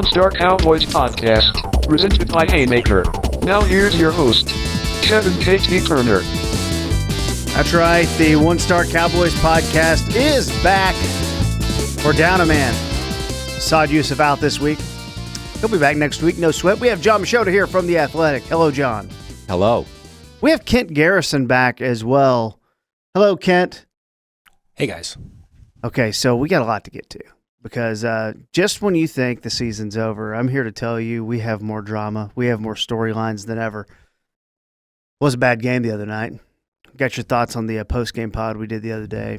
One Star Cowboys podcast, presented by Haymaker. Now here's your host, Kevin K.T. Turner. That's right, the One Star Cowboys podcast is back. We're down a man. Saad Yousuf out this week. He'll be back next week, no sweat. We have John Machota here from The Athletic. Hello, John. Hello. We have Kent Garrison back as well. Hello, Kent. Hey, guys. Okay, so we got a lot to get to because just when you think the season's over, I'm here to tell you we have more drama. We have more storylines than ever. Was a bad game the other night. Got your thoughts on the post-game pod we did the other day.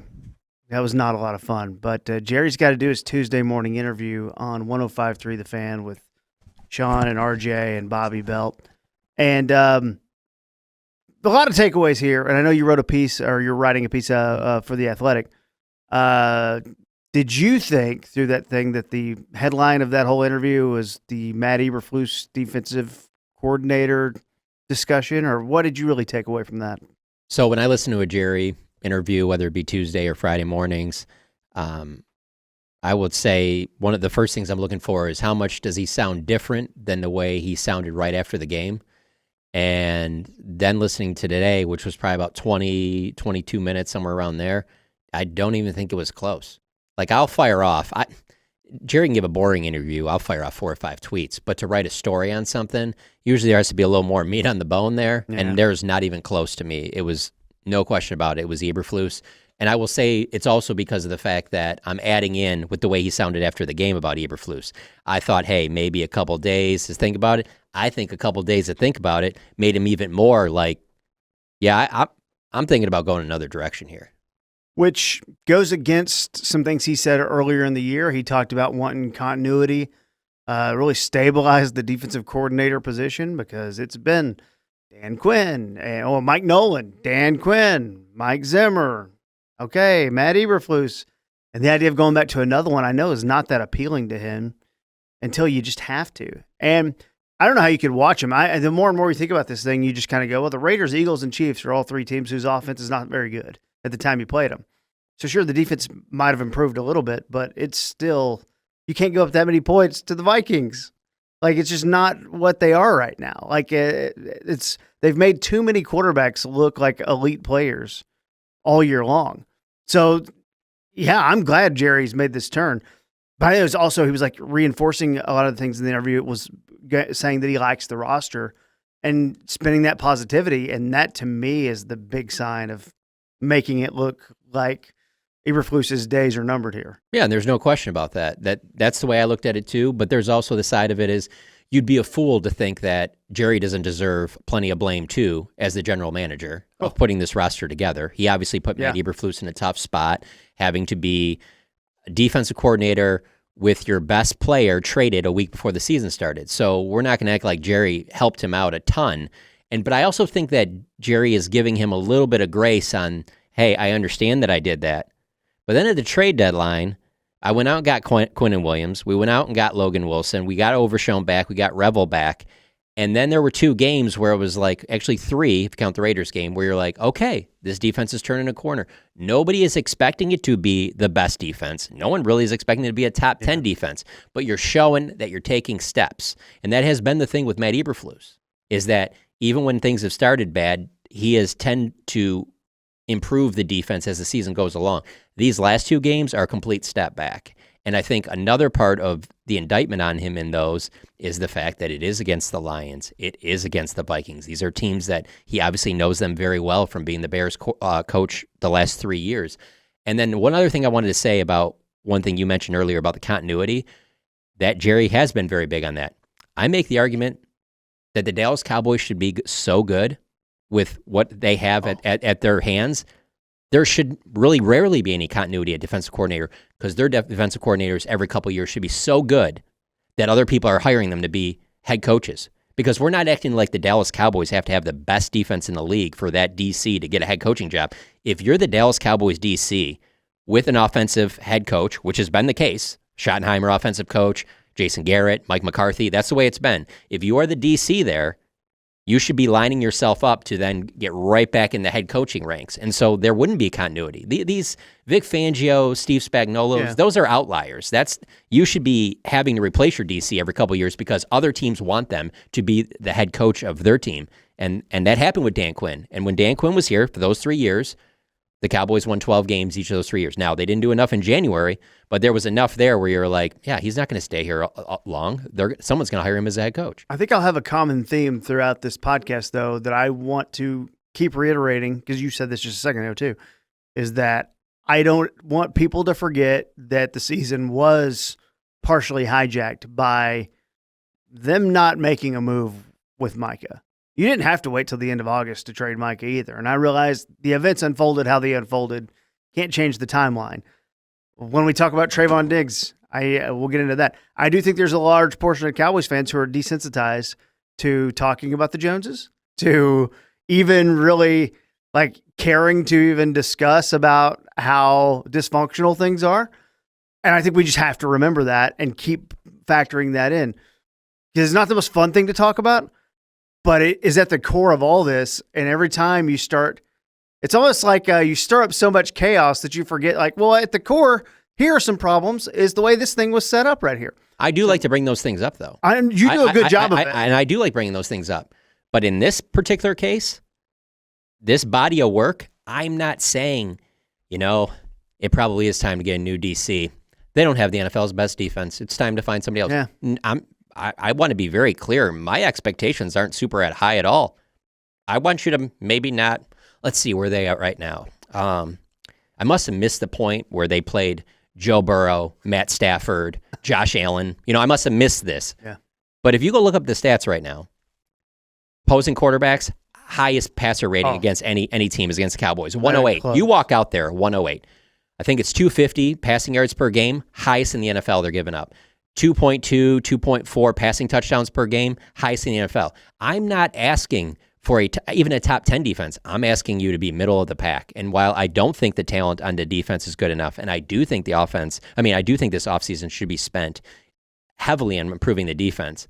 That was not a lot of fun. But Jerry's got to do his Tuesday morning interview on 105.3 The Fan with Sean and RJ and Bobby Belt. And a lot of takeaways here. And I know you wrote a piece, or you're writing a piece for The Athletic. Did you think through that thing that the headline of that whole interview was the Matt Eberflus defensive coordinator discussion, or what did you really take away from that? So when I listen to a Jerry interview, whether it be Tuesday or Friday mornings, I would say one of the first things I'm looking for is how much does he sound different than the way he sounded right after the game. And then listening to today, which was probably about 20, 22 minutes, somewhere around there, I don't even think it was close. Like, I'll fire off. Jerry can give a boring interview. I'll fire off 4 or 5 tweets. But to write a story on something, usually there has to be a little more meat on the bone there. Yeah. And there's not even close to me. It was no question about it. It was Eberflus. And I will say it's also because of the fact that I'm adding in with the way he sounded after the game about Eberflus. I thought, hey, maybe a couple days to think about it. I think a couple days to think about it made him even more like, yeah, I'm thinking about going another direction here. Which goes against some things he said earlier in the year. He talked about wanting continuity, really stabilize the defensive coordinator position because it's been Dan Quinn, Mike Nolan, Dan Quinn, Mike Zimmer, okay, Matt Eberflus. And the idea of going back to another one I know is not that appealing to him until you just have to. And I don't know how you could watch him. The more and more you think about this thing, you just kind of go, well, the Raiders, Eagles, and Chiefs are all 3 teams whose offense is not very good at the time you played them. So sure, the defense might have improved a little bit, but it's still, you can't go up that many points to the Vikings. Like, it's just not what they are right now. Like, they've made too many quarterbacks look like elite players all year long. So, yeah, I'm glad Jerry's made this turn. But it was also, he was like reinforcing a lot of the things in the interview. It was saying that he likes the roster and spinning that positivity. And that, to me, is the big sign of making it look like Eberflus's days are numbered here. Yeah, and there's no question about that. That's the way I looked at it too. But there's also the side of it is you'd be a fool to think that Jerry doesn't deserve plenty of blame too as the general manager of putting this roster together. He obviously put Matt Eberflus in a tough spot, having to be a defensive coordinator with your best player traded a week before the season started. So we're not going to act like Jerry helped him out a ton. But I also think that Jerry is giving him a little bit of grace on, hey, I understand that I did that. But then at the trade deadline, I went out and got Quinnen Williams. We went out and got Logan Wilson. We got Overshown back. We got Revel back. And then there were 2 games where it was like, actually 3, if you count the Raiders game, where you're like, okay, this defense is turning a corner. Nobody is expecting it to be the best defense. No one really is expecting it to be a top 10 defense. But you're showing that you're taking steps. And that has been the thing with Matt Eberflus, is that even when things have started bad, he has tend to improve the defense as the season goes along. These last 2 games are a complete step back. And I think another part of the indictment on him in those is the fact that it is against the Lions. It is against the Vikings. These are teams that he obviously knows them very well from being the Bears coach the last 3 years. And then one other thing I wanted to say about one thing you mentioned earlier about the continuity, that Jerry has been very big on that. I make the argument that the Dallas Cowboys should be so good with what they have at their hands, there should really rarely be any continuity at defensive coordinator because their defensive coordinators every couple of years should be so good that other people are hiring them to be head coaches. Because we're not acting like the Dallas Cowboys have to have the best defense in the league for that DC to get a head coaching job. If you're the Dallas Cowboys DC with an offensive head coach, which has been the case, Schottenheimer offensive coach, Jason Garrett, Mike McCarthy, that's the way it's been. If you are the DC there, you should be lining yourself up to then get right back in the head coaching ranks. And so there wouldn't be continuity. These Vic Fangio, Steve Spagnuolo, those are outliers. You should be having to replace your DC every couple of years because other teams want them to be the head coach of their team. And that happened with Dan Quinn. And when Dan Quinn was here for those 3 years, the Cowboys won 12 games each of those 3 years. Now, they didn't do enough in January, but there was enough there where you're like, yeah, he's not going to stay here long. Someone's going to hire him as a head coach. I think I'll have a common theme throughout this podcast, though, that I want to keep reiterating, because you said this just a second ago, too, is that I don't want people to forget that the season was partially hijacked by them not making a move with Micah. You didn't have to wait till the end of August to trade Micah either. And I realized the events unfolded how they unfolded. Can't change the timeline. When we talk about Trevon Diggs, we'll get into that. I do think there's a large portion of Cowboys fans who are desensitized to talking about the Joneses, to even really like caring to even discuss about how dysfunctional things are. And I think we just have to remember that and keep factoring that in. Because it's not the most fun thing to talk about, but it is at the core of all this. And every time you start, it's almost like you stir up so much chaos that you forget, like, well, at the core, here are some problems, is the way this thing was set up right here. I do like to bring those things up, though. You do a good job of it. And I do like bringing those things up. But in this particular case, this body of work, I'm not saying, it probably is time to get a new DC. They don't have the NFL's best defense. It's time to find somebody else. Yeah. I want to be very clear. My expectations aren't super high at all. I want you to maybe not. Let's see where they are right now. I must have missed the point where they played Joe Burrow, Matt Stafford, Josh Allen. I must have missed this. Yeah. But if you go look up the stats right now, opposing quarterbacks, highest passer rating against any team is against the Cowboys, 108. You walk out there, 108. I think it's 250 passing yards per game, highest in the NFL they're giving up. 2.2, 2.4 passing touchdowns per game, highest in the NFL. I'm not asking for even a top 10 defense. I'm asking you to be middle of the pack. And while I don't think the talent on the defense is good enough, and I do think I do think this offseason should be spent heavily on improving the defense,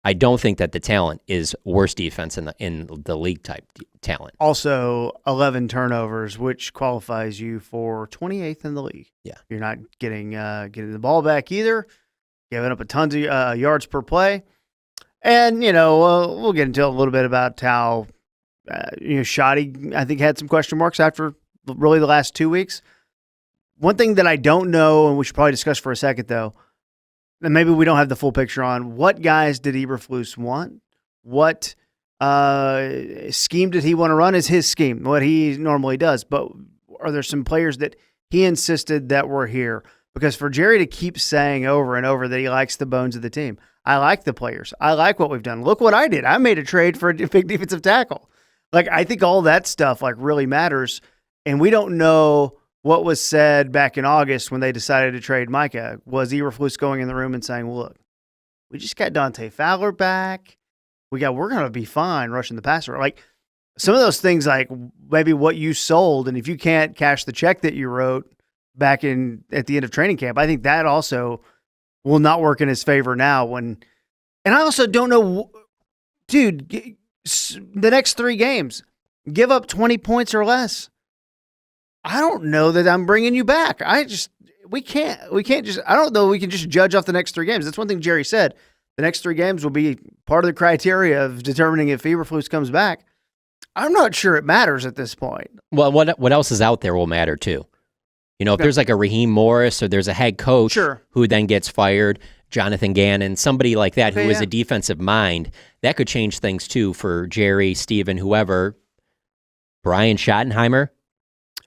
I don't think that the talent is worst defense in the league type talent. Also, 11 turnovers, which qualifies you for 28th in the league. Yeah. You're not getting the ball back either. Giving up a ton of yards per play. And, we'll get into a little bit about how, Shoddy, I think, had some question marks after really the last 2 weeks. One thing that I don't know, and we should probably discuss for a second, though, and maybe we don't have the full picture on, what guys did Eberflus want? What scheme did he want to run? Is his scheme, what he normally does. But are there some players that he insisted that were here? Because for Jerry to keep saying over and over that he likes the bones of the team, I like the players. I like what we've done. Look what I did. I made a trade for a big defensive tackle. Like, I think all that stuff really matters. And we don't know what was said back in August when they decided to trade Micah. Was Eberflus going in the room and saying, well, look, we just got Dante Fowler back. We're going to be fine rushing the passer. Like, some of those things, like maybe what you sold, and if you can't cash the check that you wrote back at the end of training camp, I think that also will not work in his favor now. And I also don't know, dude, the next 3 games, give up 20 points or less. I don't know that I'm bringing you back. We can't just, I don't know we can just judge off the next 3 games. That's one thing Jerry said. The next 3 games will be part of the criteria of determining if Eberflus comes back. I'm not sure it matters at this point. Well, what else is out there will matter too. If there's like a Raheem Morris or there's a head coach who then gets fired, Jonathan Gannon, somebody like that who is a defensive mind, that could change things too for Jerry, Steven, whoever. Brian Schottenheimer.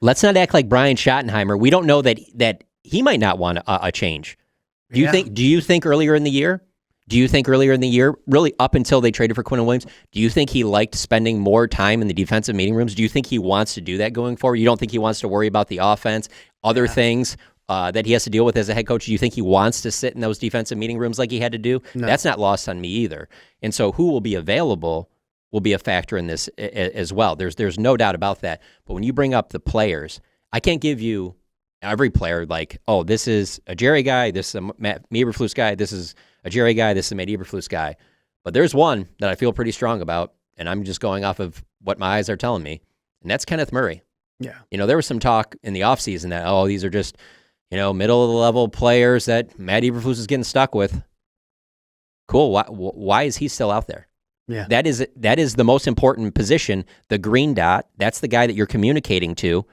Let's not act like Brian Schottenheimer. We don't know that he might not want a change. Do you think earlier in the year? Really up until they traded for Quinn Williams, do you think he liked spending more time in the defensive meeting rooms? Do you think he wants to do that going forward? You don't think he wants to worry about the offense, other things that he has to deal with as a head coach? Do you think he wants to sit in those defensive meeting rooms like he had to do? No. That's not lost on me either. And so who will be available will be a factor in this as well. There's no doubt about that. But when you bring up the players, I can't give you every player like, oh, this is a Jerry guy, this is a Matt Eberflus guy, this is a Jerry guy, this is a Matt Eberflus guy. But there's one that I feel pretty strong about, and I'm just going off of what my eyes are telling me, and that's Kenneth Murray. Yeah. There was some talk in the offseason that, these are just, middle-of-the-level players that Matt Eberflus is getting stuck with. Cool. Why is he still out there? Yeah. That is the most important position, the green dot. That's the guy that you're communicating to,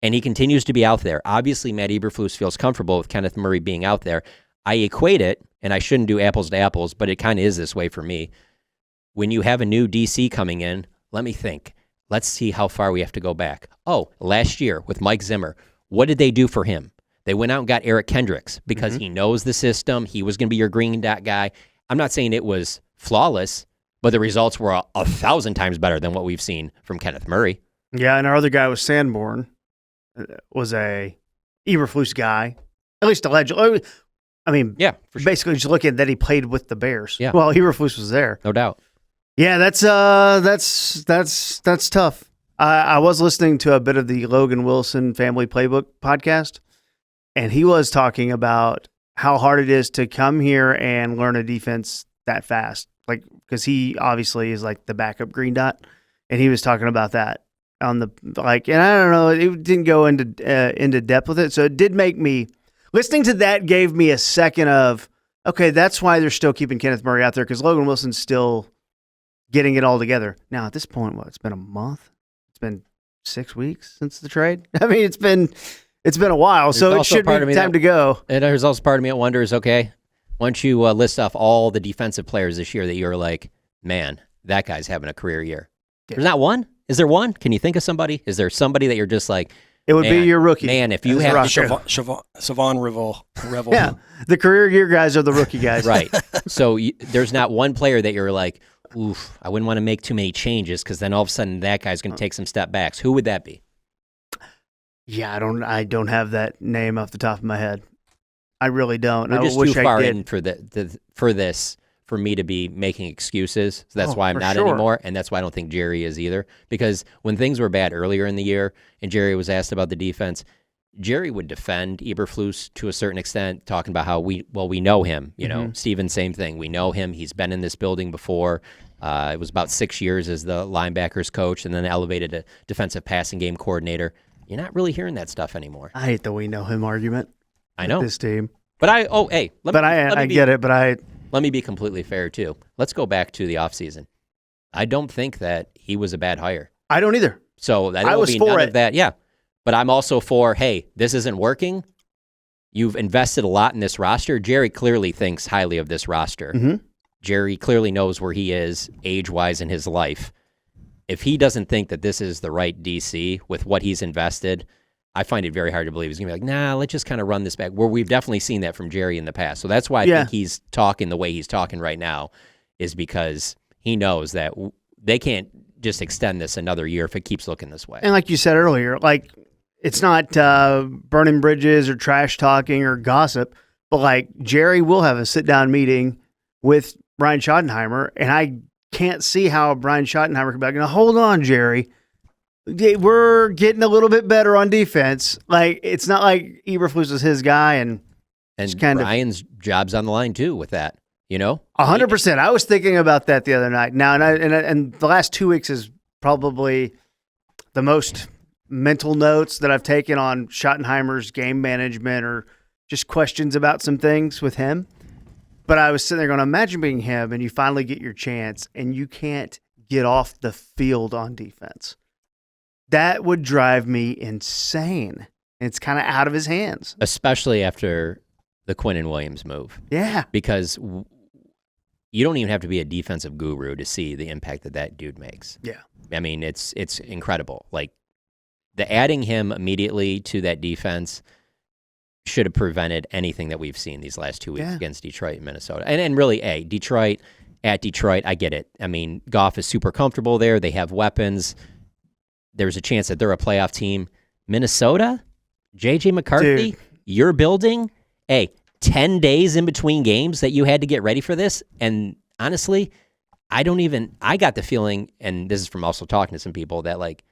and he continues to be out there. Obviously, Matt Eberflus feels comfortable with Kenneth Murray being out there. I equate it, and I shouldn't do apples to apples, but it kind of is this way for me. When you have a new DC coming in, let me think. Let's see how far we have to go back. Last year with Mike Zimmer, what did they do for him? They went out and got Eric Kendricks because he knows the system. He was going to be your green dot guy. I'm not saying it was flawless, but the results were 1,000 times better than what we've seen from Kenneth Murray. Yeah, and our other guy was Sanborn, was a Eberflus guy, at least allegedly. I mean, yeah, for sure. Basically just looking at that he played with the Bears. Yeah. Well, Eberflus was there. No doubt. Yeah, that's tough. I was listening to a bit of the Logan Wilson Family Playbook podcast, and he was talking about how hard it is to come here and learn a defense that fast. Like, because he obviously is like the backup green dot, and he was talking about that on the and I don't know, it didn't go into depth with it, so it did make me listening to that gave me a second of okay, that's why they're still keeping Kenneth Murray out there because Logan Wilson's still getting it all together. Now at this point, it's been a month, it's been 6 weeks since the trade. I mean, it's been a while, so it should be time to go. And there's also part of me that wonders, okay, once you list off all the defensive players this year that you're like, man, that guy's having a career year. Yeah. There's not one? Is there one? Can you think of somebody? Is there somebody that you're just like, it would be your rookie. Man, if you have Savon Revel. Yeah, the career year guys are the rookie guys. Right. So there's not one player that you're like, oof, I wouldn't want to make too many changes because then all of a sudden that guy's going to take some step backs. Who would that be? Yeah, I don't have that name off the top of my head. I really don't. We're just wish too far I did. in for this for me to be making excuses. So that's why I'm not sure. anymore, and that's why I don't think Jerry is either. Because when things were bad earlier in the year and Jerry was asked about the defense, Jerry would defend Eberflus to a certain extent, talking about how we know him. Steven, same thing. We know him. He's been in this building before. It was about 6 years as the linebackers coach and then elevated to defensive passing game coordinator. You're not really hearing that stuff anymore. I hate the we know him argument. I know. This team. But I get it, but let me be completely fair too. Let's go back to the offseason. I don't think that he was a bad hire. I don't either. So that I was for it. Of that. Yeah. But I'm also for, hey, this isn't working. You've invested a lot in this roster. Jerry clearly thinks highly of this roster. Mm-hmm. Jerry clearly knows where he is age-wise in his life. If he doesn't think that this is the right DC with what he's invested, I find it very hard to believe he's going to be like, nah, let's just kind of run this back. Where we've definitely seen that from Jerry in the past. So that's why I think he's talking the way he's talking right now is because he knows that they can't just extend this another year if it keeps looking this way. And like you said earlier, like it's not burning bridges or trash talking or gossip, but like Jerry will have a sit-down meeting with Brian Schottenheimer, and I can't see how Brian Schottenheimer can be like, now, hold on, Jerry. We're getting a little bit better on defense. Like, it's not like Eberflus is his guy, and Brian's job's on the line too with that. 100%. I was thinking about that the other night. Now, and the last 2 weeks is probably the most mental notes that I've taken on Schottenheimer's game management or just questions about some things with him. But I was sitting there going, imagine being him, and you finally get your chance, and you can't get off the field on defense. That would drive me insane. It's kind of out of his hands. Especially after the Quinnen Williams move. Yeah. Because you don't even have to be a defensive guru to see the impact that dude makes. Yeah. I mean, it's incredible. Like, the adding him immediately to that defense should have prevented anything that we've seen these last 2 weeks against Detroit and Minnesota. And really, Detroit, I get it. I mean, Goff is super comfortable there. They have weapons. There's a chance that they're a playoff team. Minnesota, J.J. McCarthy, you're building 10 days in between games that you had to get ready for this. And honestly, I got the feeling, and this is from also talking to some people, that like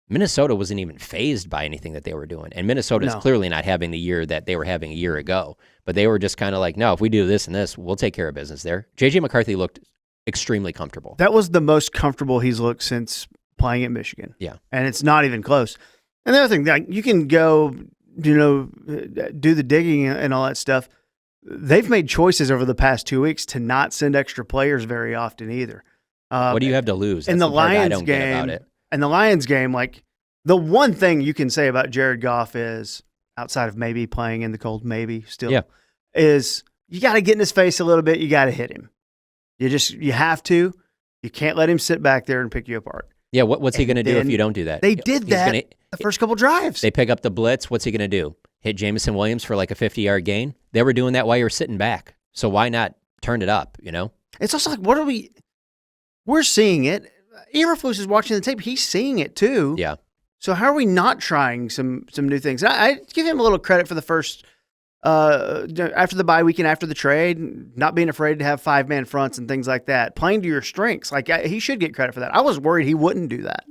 Minnesota wasn't even fazed by anything that they were doing. And Minnesota is clearly not having the year that they were having a year ago. But they were just kind of like, no, if we do this and this, we'll take care of business there. J.J. McCarthy looked extremely comfortable. That was the most comfortable he's looked since playing at Michigan. Yeah. And it's not even close. And the other thing, like, you can go, do the digging and all that stuff. They've made choices over the past 2 weeks to not send extra players very often either. What do you have to lose? That's in the part I Lions don't get about game, it. and the Lions game, like, the one thing you can say about Jared Goff is, outside of maybe playing in the cold, maybe still, is you got to get in his face a little bit. You got to hit him. You have to. You can't let him sit back there and pick you apart. Yeah, what's he going to do if you don't do that? They did that the first couple drives. They pick up the blitz. What's he going to do? Hit Jameson Williams for like a 50-yard gain? They were doing that while you were sitting back. So why not turn it up, It's also like, we're seeing it. Eberflus is watching the tape. He's seeing it too. Yeah. So how are we not trying some new things? I give him a little credit for the first, after the bye week and after the trade, not being afraid to have 5-man fronts and things like that, playing to your strengths. Like, he should get credit for that. I was worried he wouldn't do that.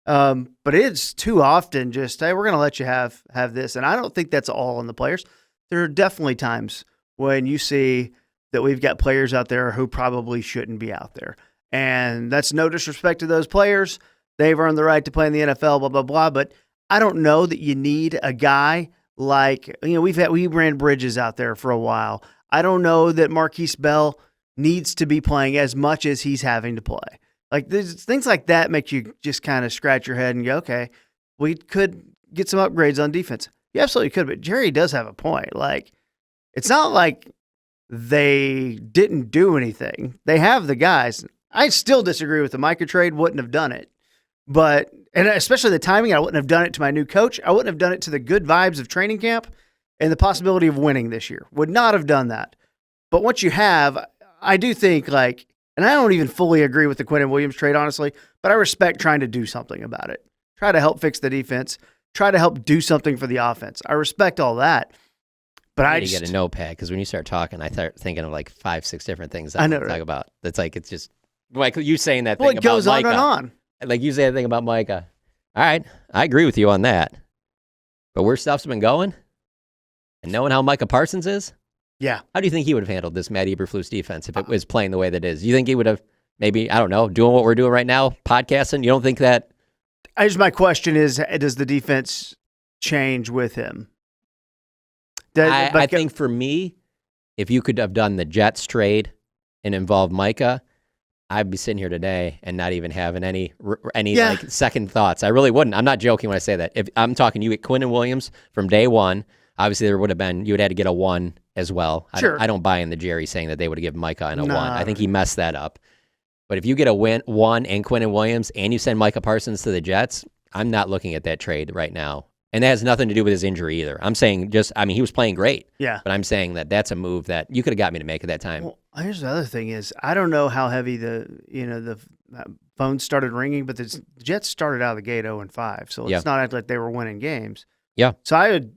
But it's too often just, hey, we're going to let you have this. And I don't think that's all on the players. There are definitely times when you see that we've got players out there who probably shouldn't be out there. And that's no disrespect to those players. They've earned the right to play in the NFL, blah, blah, blah. But I don't know that you need a guy like, we ran Bridges out there for a while. I don't know that Marquise Bell needs to be playing as much as he's having to play. Like, things like that make you just kind of scratch your head and go, okay, we could get some upgrades on defense. You absolutely could, but Jerry does have a point. Like, it's not like they didn't do anything. They have the guys. I still disagree with the Micah trade. Wouldn't have done it. But, and especially the timing, I wouldn't have done it to my new coach. I wouldn't have done it to the good vibes of training camp and the possibility of winning this year. Would not have done that. But once you have, I do think, like, and I don't even fully agree with the Quinnen Williams trade, honestly, but I respect trying to do something about it. Try to help fix the defense. Try to help do something for the offense. I respect all that. But I just get a notepad, because when you start talking, I start thinking of like 5-6 different things I know, to right? talk about. It's like, it's just like you saying that Well, thing it about goes Micah. on and on. Like you say that thing about Micah. All right, I agree with you on that. But where stuff's been going, and knowing how Micah Parsons is, yeah. How do you think he would have handled this Matt Eberflus defense if it was playing the way that it is? You think he would have maybe, I don't know, doing what we're doing right now, podcasting? You don't think that? My question is, does the defense change with him? I think for me, if you could have done the Jets trade and involved Micah, I'd be sitting here today and not even having any like second thoughts. I really wouldn't. I'm not joking when I say that. If I'm talking, you get Quinnen Williams from day one. Obviously, there would have been, you would have had to get a 1 as well. Sure. I don't buy in the Jerry saying that they would have given Micah and a 1. I think he messed that up. But if you get a 1 and Quinnen Williams and you send Micah Parsons to the Jets, I'm not looking at that trade right now. And that has nothing to do with his injury either. I'm saying he was playing great. Yeah. But I'm saying that that's a move that you could have got me to make at that time. Well, here's the other thing is, I don't know how heavy the phone started ringing, but the Jets started out of the gate 0-5. So it's not like they were winning games. Yeah. So I had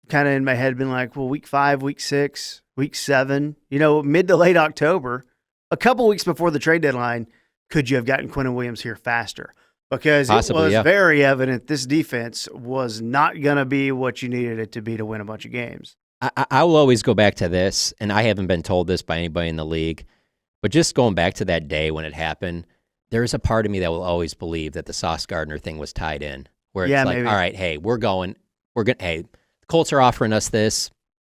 kind of in my head been like, well, week 5, week 6, week 7, mid to late October, a couple weeks before the trade deadline, could you have gotten Quinnen Williams here faster? Because possibly, it was very evident this defense was not going to be what you needed it to be to win a bunch of games. I will always go back to this, and I haven't been told this by anybody in the league, but just going back to that day when it happened, there's a part of me that will always believe that the Sauce Gardner thing was tied in, where it's like, maybe. All right, hey, hey, the Colts are offering us this.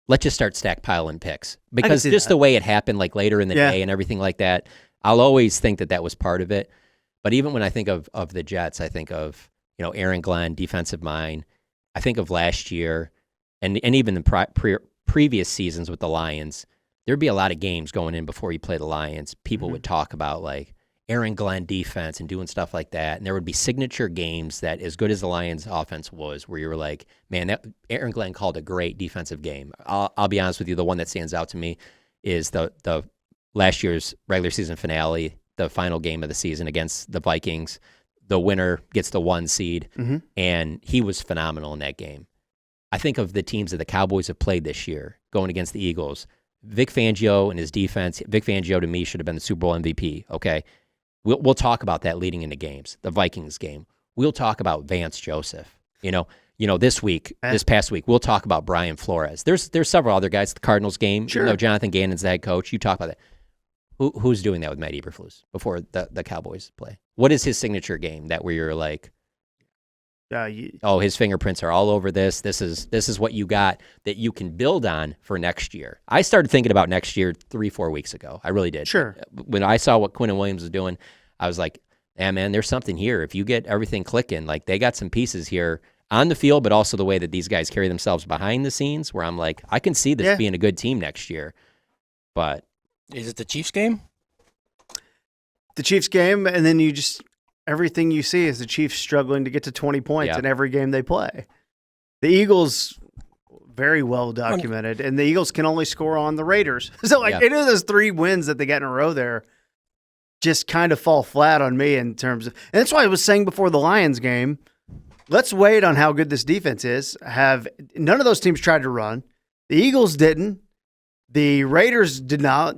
Let's just start stackpiling picks. Because just the way it happened, like later in the day and everything like that, I'll always think that was part of it. But even when I think of the Jets, I think of, Aaron Glenn, defensive mind. I think of last year and even the previous seasons with the Lions. There'd be a lot of games going in before you play the Lions. People would talk about like Aaron Glenn defense and doing stuff like that. And there would be signature games that, as good as the Lions offense was, where you were like, man, that Aaron Glenn called a great defensive game. I'll be honest with you. The one that stands out to me is the last year's regular season finale, the final game of the season against the Vikings. The winner gets the 1 seed, and he was phenomenal in that game. I think of the teams that the Cowboys have played this year, going against the Eagles. Vic Fangio and his defense. Vic Fangio, to me, should have been the Super Bowl MVP, okay? We'll talk about that leading into games, the Vikings game. We'll talk about Vance Joseph. This past week, we'll talk about Brian Flores. There's several other guys, the Cardinals game. Sure. Jonathan Gannon's the head coach. You talk about that. Who's doing that with Matt Eberflus before the Cowboys play? What is his signature game that where you're like, his fingerprints are all over this. This is what you got that you can build on for next year. I started thinking about next year 3-4 weeks ago. I really did. Sure. When I saw what Quinnen Williams was doing, I was like, yeah, man, there's something here. If you get everything clicking, like they got some pieces here on the field, but also the way that these guys carry themselves behind the scenes, where I'm like, I can see this being a good team next year. But is it the Chiefs game? The Chiefs game, and then everything you see is the Chiefs struggling to get to 20 points in every game they play. The Eagles, very well documented, and the Eagles can only score on the Raiders. So, any of those 3 wins that they got in a row there just kind of fall flat on me in terms of – and that's why I was saying before the Lions game, let's wait on how good this defense is. None of those teams tried to run. The Eagles didn't. The Raiders did not.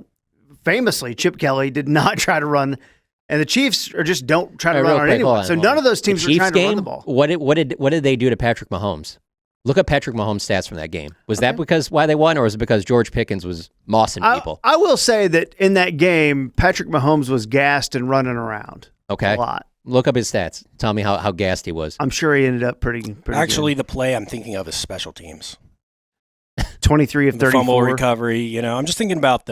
Famously, Chip Kelly did not try to run, and the Chiefs don't try to run on anyone. So none of those teams are trying to run the ball. What did they do to Patrick Mahomes? Look up Patrick Mahomes' stats from that game. Was that because why they won, or was it because George Pickens was mossing people? I will say that in that game, Patrick Mahomes was gassed and running around. Okay, a lot. Look up his stats. Tell me how gassed he was. I'm sure he ended up pretty Actually, good. The play I'm thinking of is special teams. 23 of 34. Fumble recovery. I'm just thinking about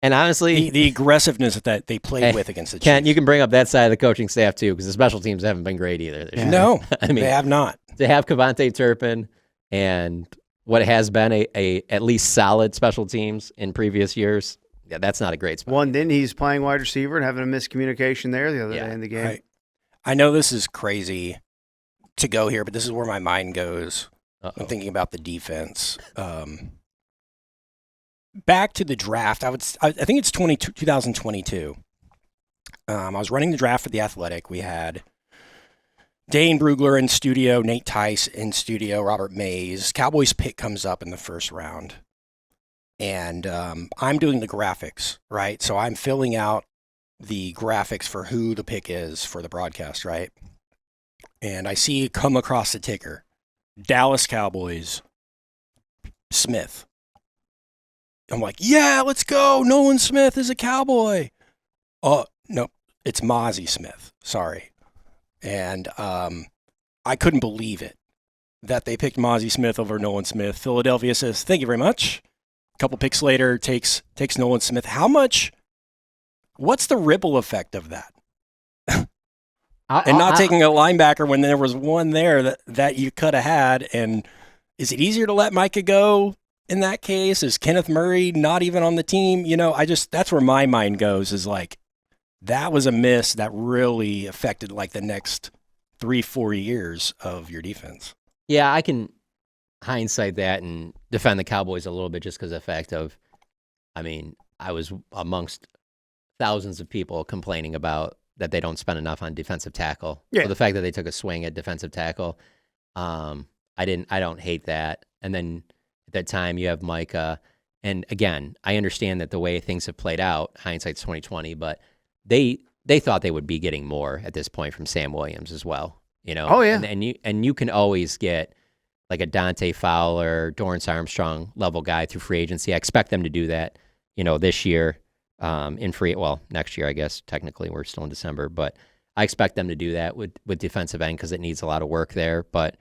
and honestly, the aggressiveness that they played with against the Chiefs. Kent, you can bring up that side of the coaching staff too, because the special teams haven't been great either. No, I mean, they have not. To have Kevontae Turpin and what has been a at least solid special teams in previous years, that's not a great spot. Then he's playing wide receiver and having a miscommunication there the other day in the game. Right. I know this is crazy to go here, but this is where my mind goes. I'm thinking about the defense. Back to the draft, I think it's 2022. I was running the draft for The Athletic. We had Dane Brugler in studio, Nate Tice in studio, Robert Mays. Cowboys pick comes up in the first round. And I'm doing the graphics, right? So I'm filling out the graphics for who the pick is for the broadcast, right? And I see come across the ticker, Dallas Cowboys, Smith. I'm like, yeah, let's go. Nolan Smith is a Cowboy. Oh, no, it's Mozzie Smith. Sorry. And I couldn't believe it that they picked Mozzie Smith over Nolan Smith. Philadelphia says, thank you very much. A couple picks later, takes Nolan Smith. What's the ripple effect of that? And not taking a linebacker when there was one there that you could have had. And is it easier to let Micah go in that case? Is Kenneth Murray not even on the team? That's where my mind goes, is like, that was a miss that really affected like the next 3-4 years of your defense. Yeah, I can hindsight that and defend the Cowboys a little bit just because of the fact of, I was amongst thousands of people complaining about that they don't spend enough on defensive tackle. Yeah. So the fact that they took a swing at defensive tackle, I don't hate that. And then at that time you have Micah. And again, I understand that the way things have played out, hindsight's 2020, but they thought they would be getting more at this point from Sam Williams as well. Oh yeah. And you can always get like a Dante Fowler, Dorrance Armstrong level guy through free agency. I expect them to do that, this year. Next year, I guess. Technically, we're still in December, but I expect them to do that with defensive end because it needs a lot of work there. But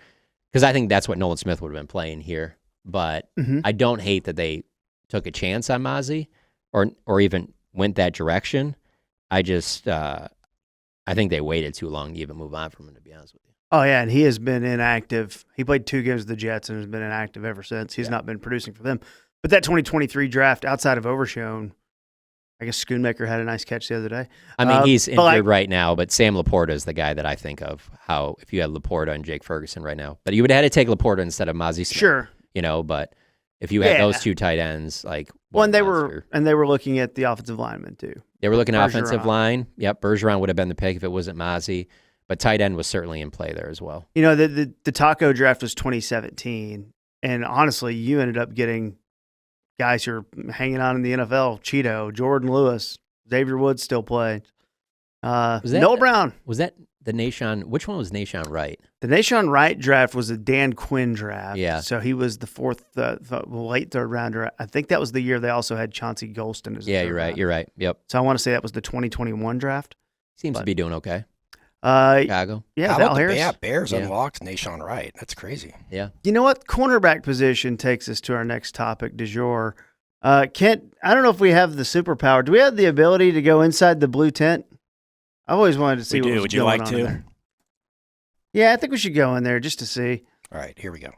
because I think that's what Nolan Smith would have been playing here. But I don't hate that they took a chance on Mozzie or even went that direction. I just I think they waited too long to even move on from him, to be honest with you. Oh yeah, and he has been inactive. He played 2 games with the Jets and has been inactive ever since. He's not been producing for them. But that 2023 draft, outside of Overshone, I guess Schoonmaker had a nice catch the other day. He's injured right now, but Sam Laporta is the guy that I think of. How if you had Laporta and Jake Ferguson right now, but you would have had to take Laporta instead of Mozzie Smith. Sure, but if you had those two tight ends, like they were looking at the offensive lineman too. They were looking at offensive line. Yep, Bergeron would have been the pick if it wasn't Mozzie, but tight end was certainly in play there as well. The Taco draft was 2017, and honestly, you ended up getting guys who are hanging on in the NFL: Cheeto, Jordan Lewis, Xavier Woods still playing. Noah Brown. Was that Which one was Nashawn Wright? The Nashawn Wright draft was a Dan Quinn draft. Yeah. So he was the late third rounder. I think that was the year they also had Chauncey Golston as Yeah, third you're right. rounder. You're right. Yep. So I want to say that was the 2021 draft. Seems to be doing okay. Yeah, Chicago. How Val about Harris. Bears Yeah. unlocked Nashawn Wright? That's crazy. Yeah. You know what? Cornerback position takes us to our next topic du jour. Kent, I don't know if we have the superpower. Do we have the ability to go inside the blue tent? I've always wanted to see what was Would you going like on in to? there. Yeah, I think we should go in there just to see. All right, here we go.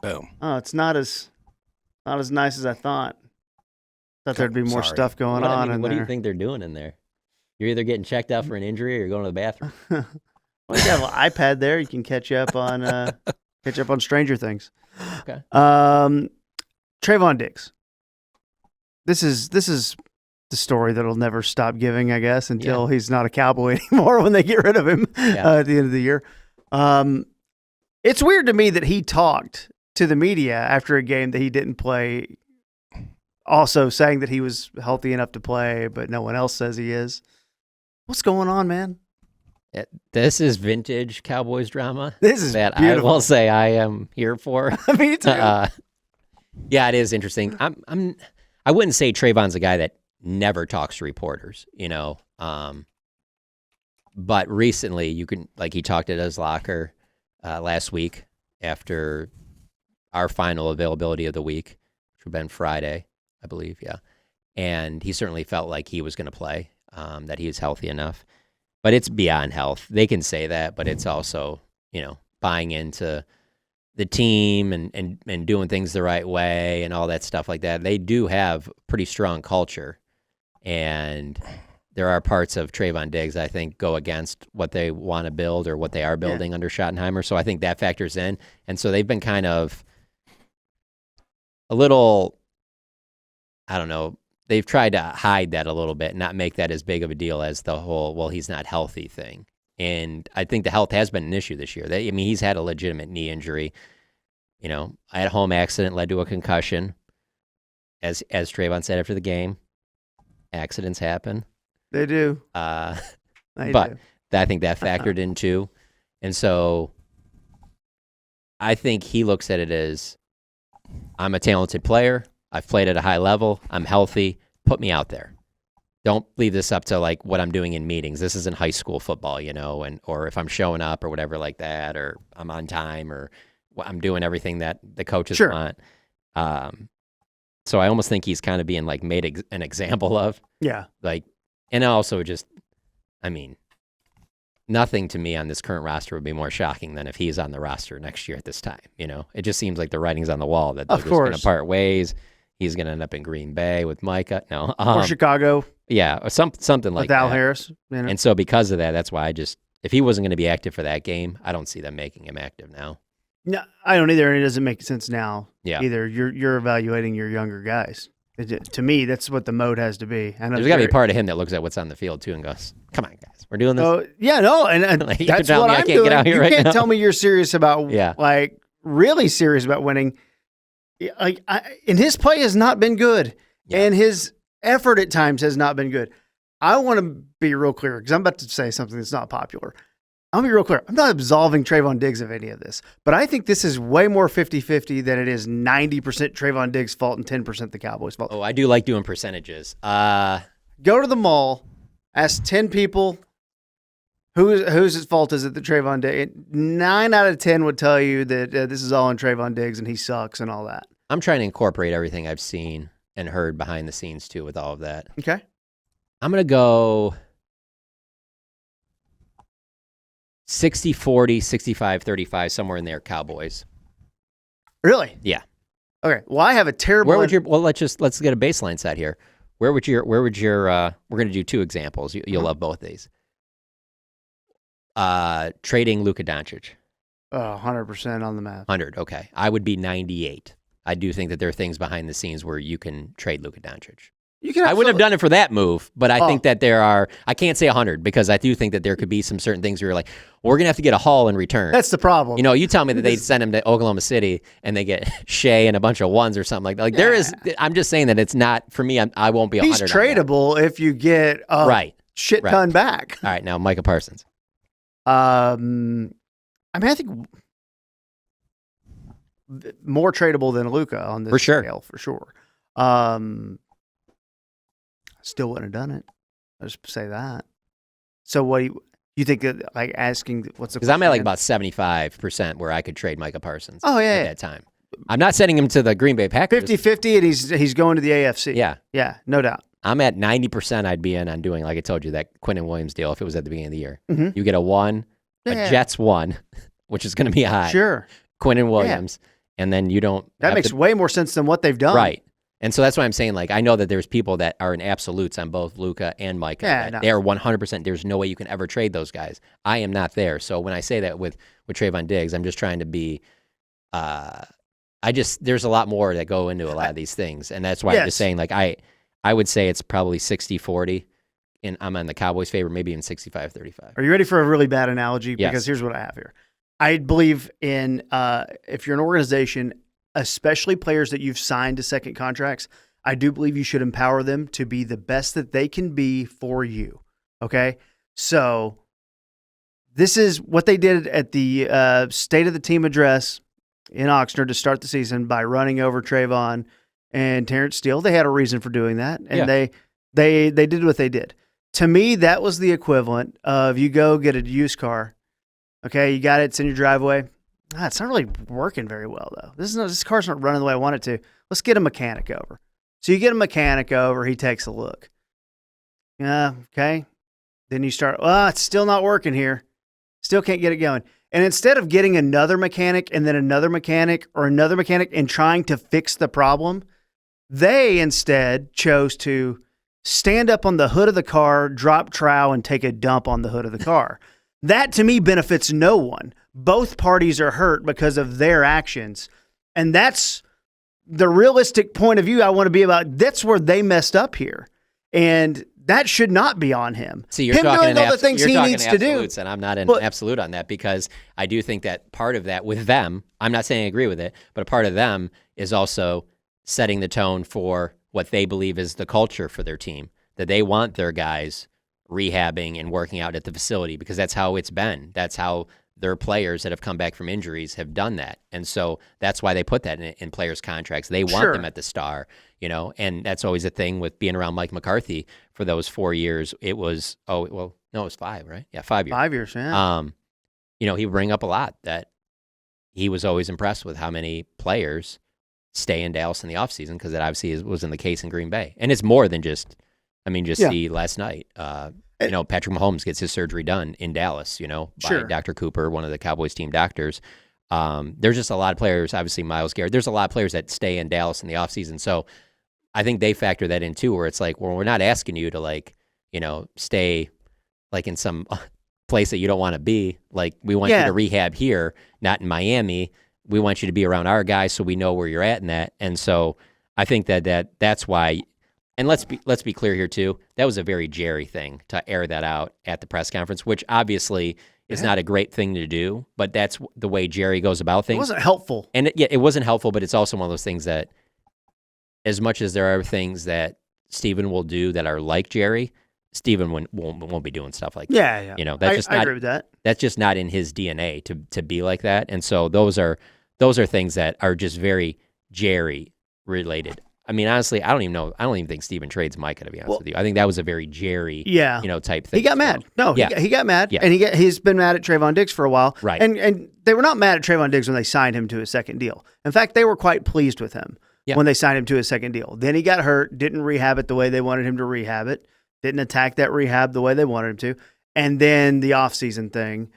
Boom. Oh, it's not as nice as I thought. Thought there'd be more Sorry. stuff going on in what there. do you think they're doing in there? You're either getting checked out for an injury or you're going to the bathroom. Well, you have an iPad there. You can catch up on Stranger Things. Okay. Trevon Diggs. This is the story that'll never stop giving, I guess, until he's not a Cowboy anymore when they get rid of him at the end of the year. It's weird to me that he talked to the media after a game that he didn't play, also saying that he was healthy enough to play, but no one else says he is. What's going on, man? This is vintage Cowboys drama. This is that beautiful. I will say I am here for. Me too. Yeah, it is interesting. I wouldn't say Trayvon's a guy that never talks to reporters, but recently he talked at his locker last week after our final availability of the week, which would have been Friday, I believe. Yeah. And he certainly felt like he was going to play, that he was healthy enough, but it's beyond health. They can say that, but it's also, buying into the team and doing things the right way and all that stuff like that. They do have pretty strong culture, and there are parts of Trevon Diggs I think go against what they want to build or what they are building under Schottenheimer. So I think that factors in. And so they've been kind of a little, I don't know, they've tried to hide that a little bit, not make that as big of a deal as the whole, well, he's not healthy thing. And I think the health has been an issue this year. He's had a legitimate knee injury. At home accident led to a concussion. As Trevon said after the game, accidents happen. They do. But do. I think that factored in too. And so I think he looks at it as, I'm a talented player. I've played at a high level. I'm healthy. Put me out there. Don't leave this up to like what I'm doing in meetings. This isn't high school football, or if I'm showing up or whatever like that, or I'm on time, or I'm doing everything that the coaches want. So I almost think he's kind of being like made an example of. Yeah. And also just, nothing to me on this current roster would be more shocking than if he's on the roster next year at this time. It just seems like the writing's on the wall that they're just going to part ways. He's going to end up in Green Bay with Micah. No. Or Chicago. Yeah, or something like with Al that. Harris. And so because of that, that's why if he wasn't going to be active for that game, I don't see them making him active now. No, I don't either, and it doesn't make sense now. Yeah. Either you're evaluating your younger guys. To me, that's what the mode has to be. There's got to be part of him that looks at what's on the field too and goes, "Come on, guys, we're doing this." Oh yeah, no, and Like, you're that's telling what me I I'm can't doing. get out here You right can't now? tell me you're serious about, Yeah. like really serious about winning. And his play has not been good, and his effort at times has not been good. I want to be real clear because I'm about to say something that's not popular. I'm going to be real clear. I'm not absolving Trevon Diggs of any of this, but I think this is way more 50-50 than it is 90% Trevon Diggs' fault and 10% the Cowboys' fault. Oh, I do like doing percentages. Go to the mall, ask 10 people whose fault is it that Trevon Diggs. 9 out of 10 would tell you that this is all on Trevon Diggs and he sucks and all that. I'm trying to incorporate everything I've seen and heard behind the scenes too with all of that. Okay. I'm going to go 60-40, 65-35, somewhere in there, Cowboys. Really? Yeah. Okay. Well, I have a terrible. Let's get a baseline set here. Where would your we're going to do two examples. You'll love both these. Trading Luka Doncic. 100% on the math. 100. Okay. I would be 98. I do think that there are things behind the scenes where you can trade Luka Doncic. I wouldn't have done it for that move, but I think that there are, I can't say 100 because I do think that there could be some certain things where you're like, well, we're going to have to get a haul in return. That's the problem. You tell me that they send him to Oklahoma City and they get Shea and a bunch of ones or something like that. There is, I'm just saying that it's not, for me, I won't be 100. He's tradable if you get right. shit ton back. All right, now Micah Parsons. I think more tradable than Luka on this scale, for sure. Still wouldn't have done it. I'll just say that. So what do you think that, like, asking what's the? Because I'm at like about 75% where I could trade Micah Parsons. Oh, yeah, at that time. I'm not sending him to the Green Bay Packers. 50-50, and he's going to the AFC. Yeah, no doubt. I'm at 90%. I'd be in on doing, like I told you, that Quinn and Williams deal if it was at the beginning of the year. Mm-hmm. You get a 1, a Jets 1, which is going to be high. Sure. Quinn and Williams, and then you don't. That makes way more sense than what they've done. Right. And so that's why I'm saying, like, I know that there's people that are in absolutes on both Luka and Micah. Yeah, no. They are 100%. There's no way you can ever trade those guys. I am not there. So when I say that with Trevon Diggs, I'm just trying to be there's a lot more that go into a lot of these things. And that's why I'm just saying, like, I would say it's probably 60-40, and I'm on the Cowboys' favor, maybe even 65-35. Are you ready for a really bad analogy? Yes. Because here's what I have here. I believe in if you're an organization, especially players that you've signed to second contracts, I do believe you should empower them to be the best that they can be for you. Okay? So this is what they did at the State of the Team address in Oxnard to start the season by running over Trevon and Terrence Steele. They had a reason for doing that, and they did what they did. To me, that was the equivalent of you go get a used car. Okay, you got it. It's in your driveway. It's not really working very well, though. This car's not running the way I want it to. Let's get a mechanic over. So you get a mechanic over. He takes a look. Okay. Then you start, it's still not working here. Still can't get it going. And instead of getting another mechanic and then another mechanic or another mechanic and trying to fix the problem, they instead chose to stand up on the hood of the car, drop trowel, and take a dump on the hood of the car. That, to me, benefits no one. Both parties are hurt because of their actions. And that's the realistic point of view I want to be about. That's where they messed up here. And that should not be on him. See, you're him talking doing all the things he needs to do. And I'm not an absolute on that, because I do think that part of that with them, I'm not saying I agree with it, but a part of them is also setting the tone for what they believe is the culture for their team, that they want their guys rehabbing and working out at the facility, because that's how it's been. That's how their players that have come back from injuries have done that. And so that's why they put that in players' contracts. They want them at the Star, and that's always a thing with being around Mike McCarthy for those 4 years. It was, it was 5, right? Yeah, 5 years. 5 years, yeah. He would bring up a lot that he was always impressed with how many players stay in Dallas in the offseason, because that obviously wasn't the case in Green Bay. And it's more than just see last night. Patrick Mahomes gets his surgery done in Dallas, by Dr. Cooper, one of the Cowboys team doctors. There's just a lot of players, obviously Myles Garrett. There's a lot of players that stay in Dallas in the offseason. So I think they factor that in too, where it's like, well, we're not asking you to stay like in some place that you don't want to be. Like, we want you to rehab here, not in Miami. We want you to be around our guys so we know where you're at in that. And so I think that's why. And let's be clear here too. That was a very Jerry thing to air that out at the press conference, which obviously is not a great thing to do, but that's the way Jerry goes about things. It wasn't helpful. And it wasn't helpful, but it's also one of those things that, as much as there are things that Steven will do that are like Jerry, Steven won't be doing stuff like that. Yeah. That's I agree with that. That's just not in his DNA to be like that. And so those are things that are just very Jerry related. I mean, honestly, I don't even think Steven trades Micah, to be honest with you. I think that was a very Jerry, type thing. He got mad. No, he got mad. Yeah. And he's been mad at Trevon Diggs for a while. Right. And they were not mad at Trevon Diggs when they signed him to his second deal. In fact, they were quite pleased with him when they signed him to his second deal. Then he got hurt, didn't rehab it the way they wanted him to rehab it, didn't attack that rehab the way they wanted him to, and then the offseason thing.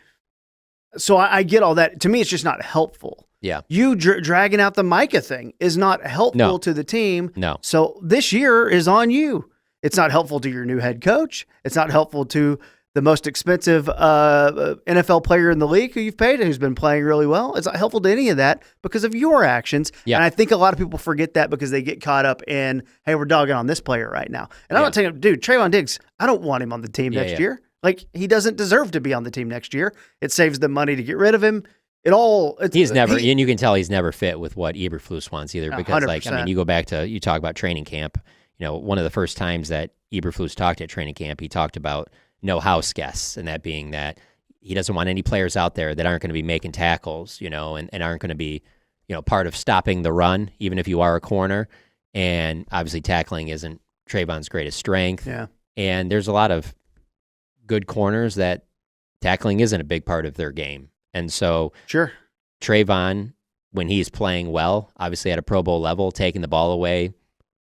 So I get all that. To me, it's just not helpful. Yeah. You dragging out the Micah thing is not helpful to the team. No. So this year is on you. It's not helpful to your new head coach. It's not helpful to the most expensive NFL player in the league who you've paid, who's been playing really well. It's not helpful to any of that because of your actions. Yeah. And I think a lot of people forget that because they get caught up in, hey, we're dogging on this player right now. And I'm not saying, dude, Trevon Diggs, I don't want him on the team next year. Like, he doesn't deserve to be on the team next year. It saves them money to get rid of him. He's never, and you can tell he's never fit with what Eberflus wants either, because 100%. you go back to, you talk about training camp, one of the first times that Eberflus talked at training camp, he talked about no house guests, and that being that he doesn't want any players out there that aren't going to be making tackles, and aren't going to be, part of stopping the run, even if you are a corner. And obviously tackling isn't Trevon's greatest strength. Yeah. And there's a lot of good corners that tackling isn't a big part of their game. And so Sure. Trevon, when he's playing well, obviously at a Pro Bowl level, taking the ball away,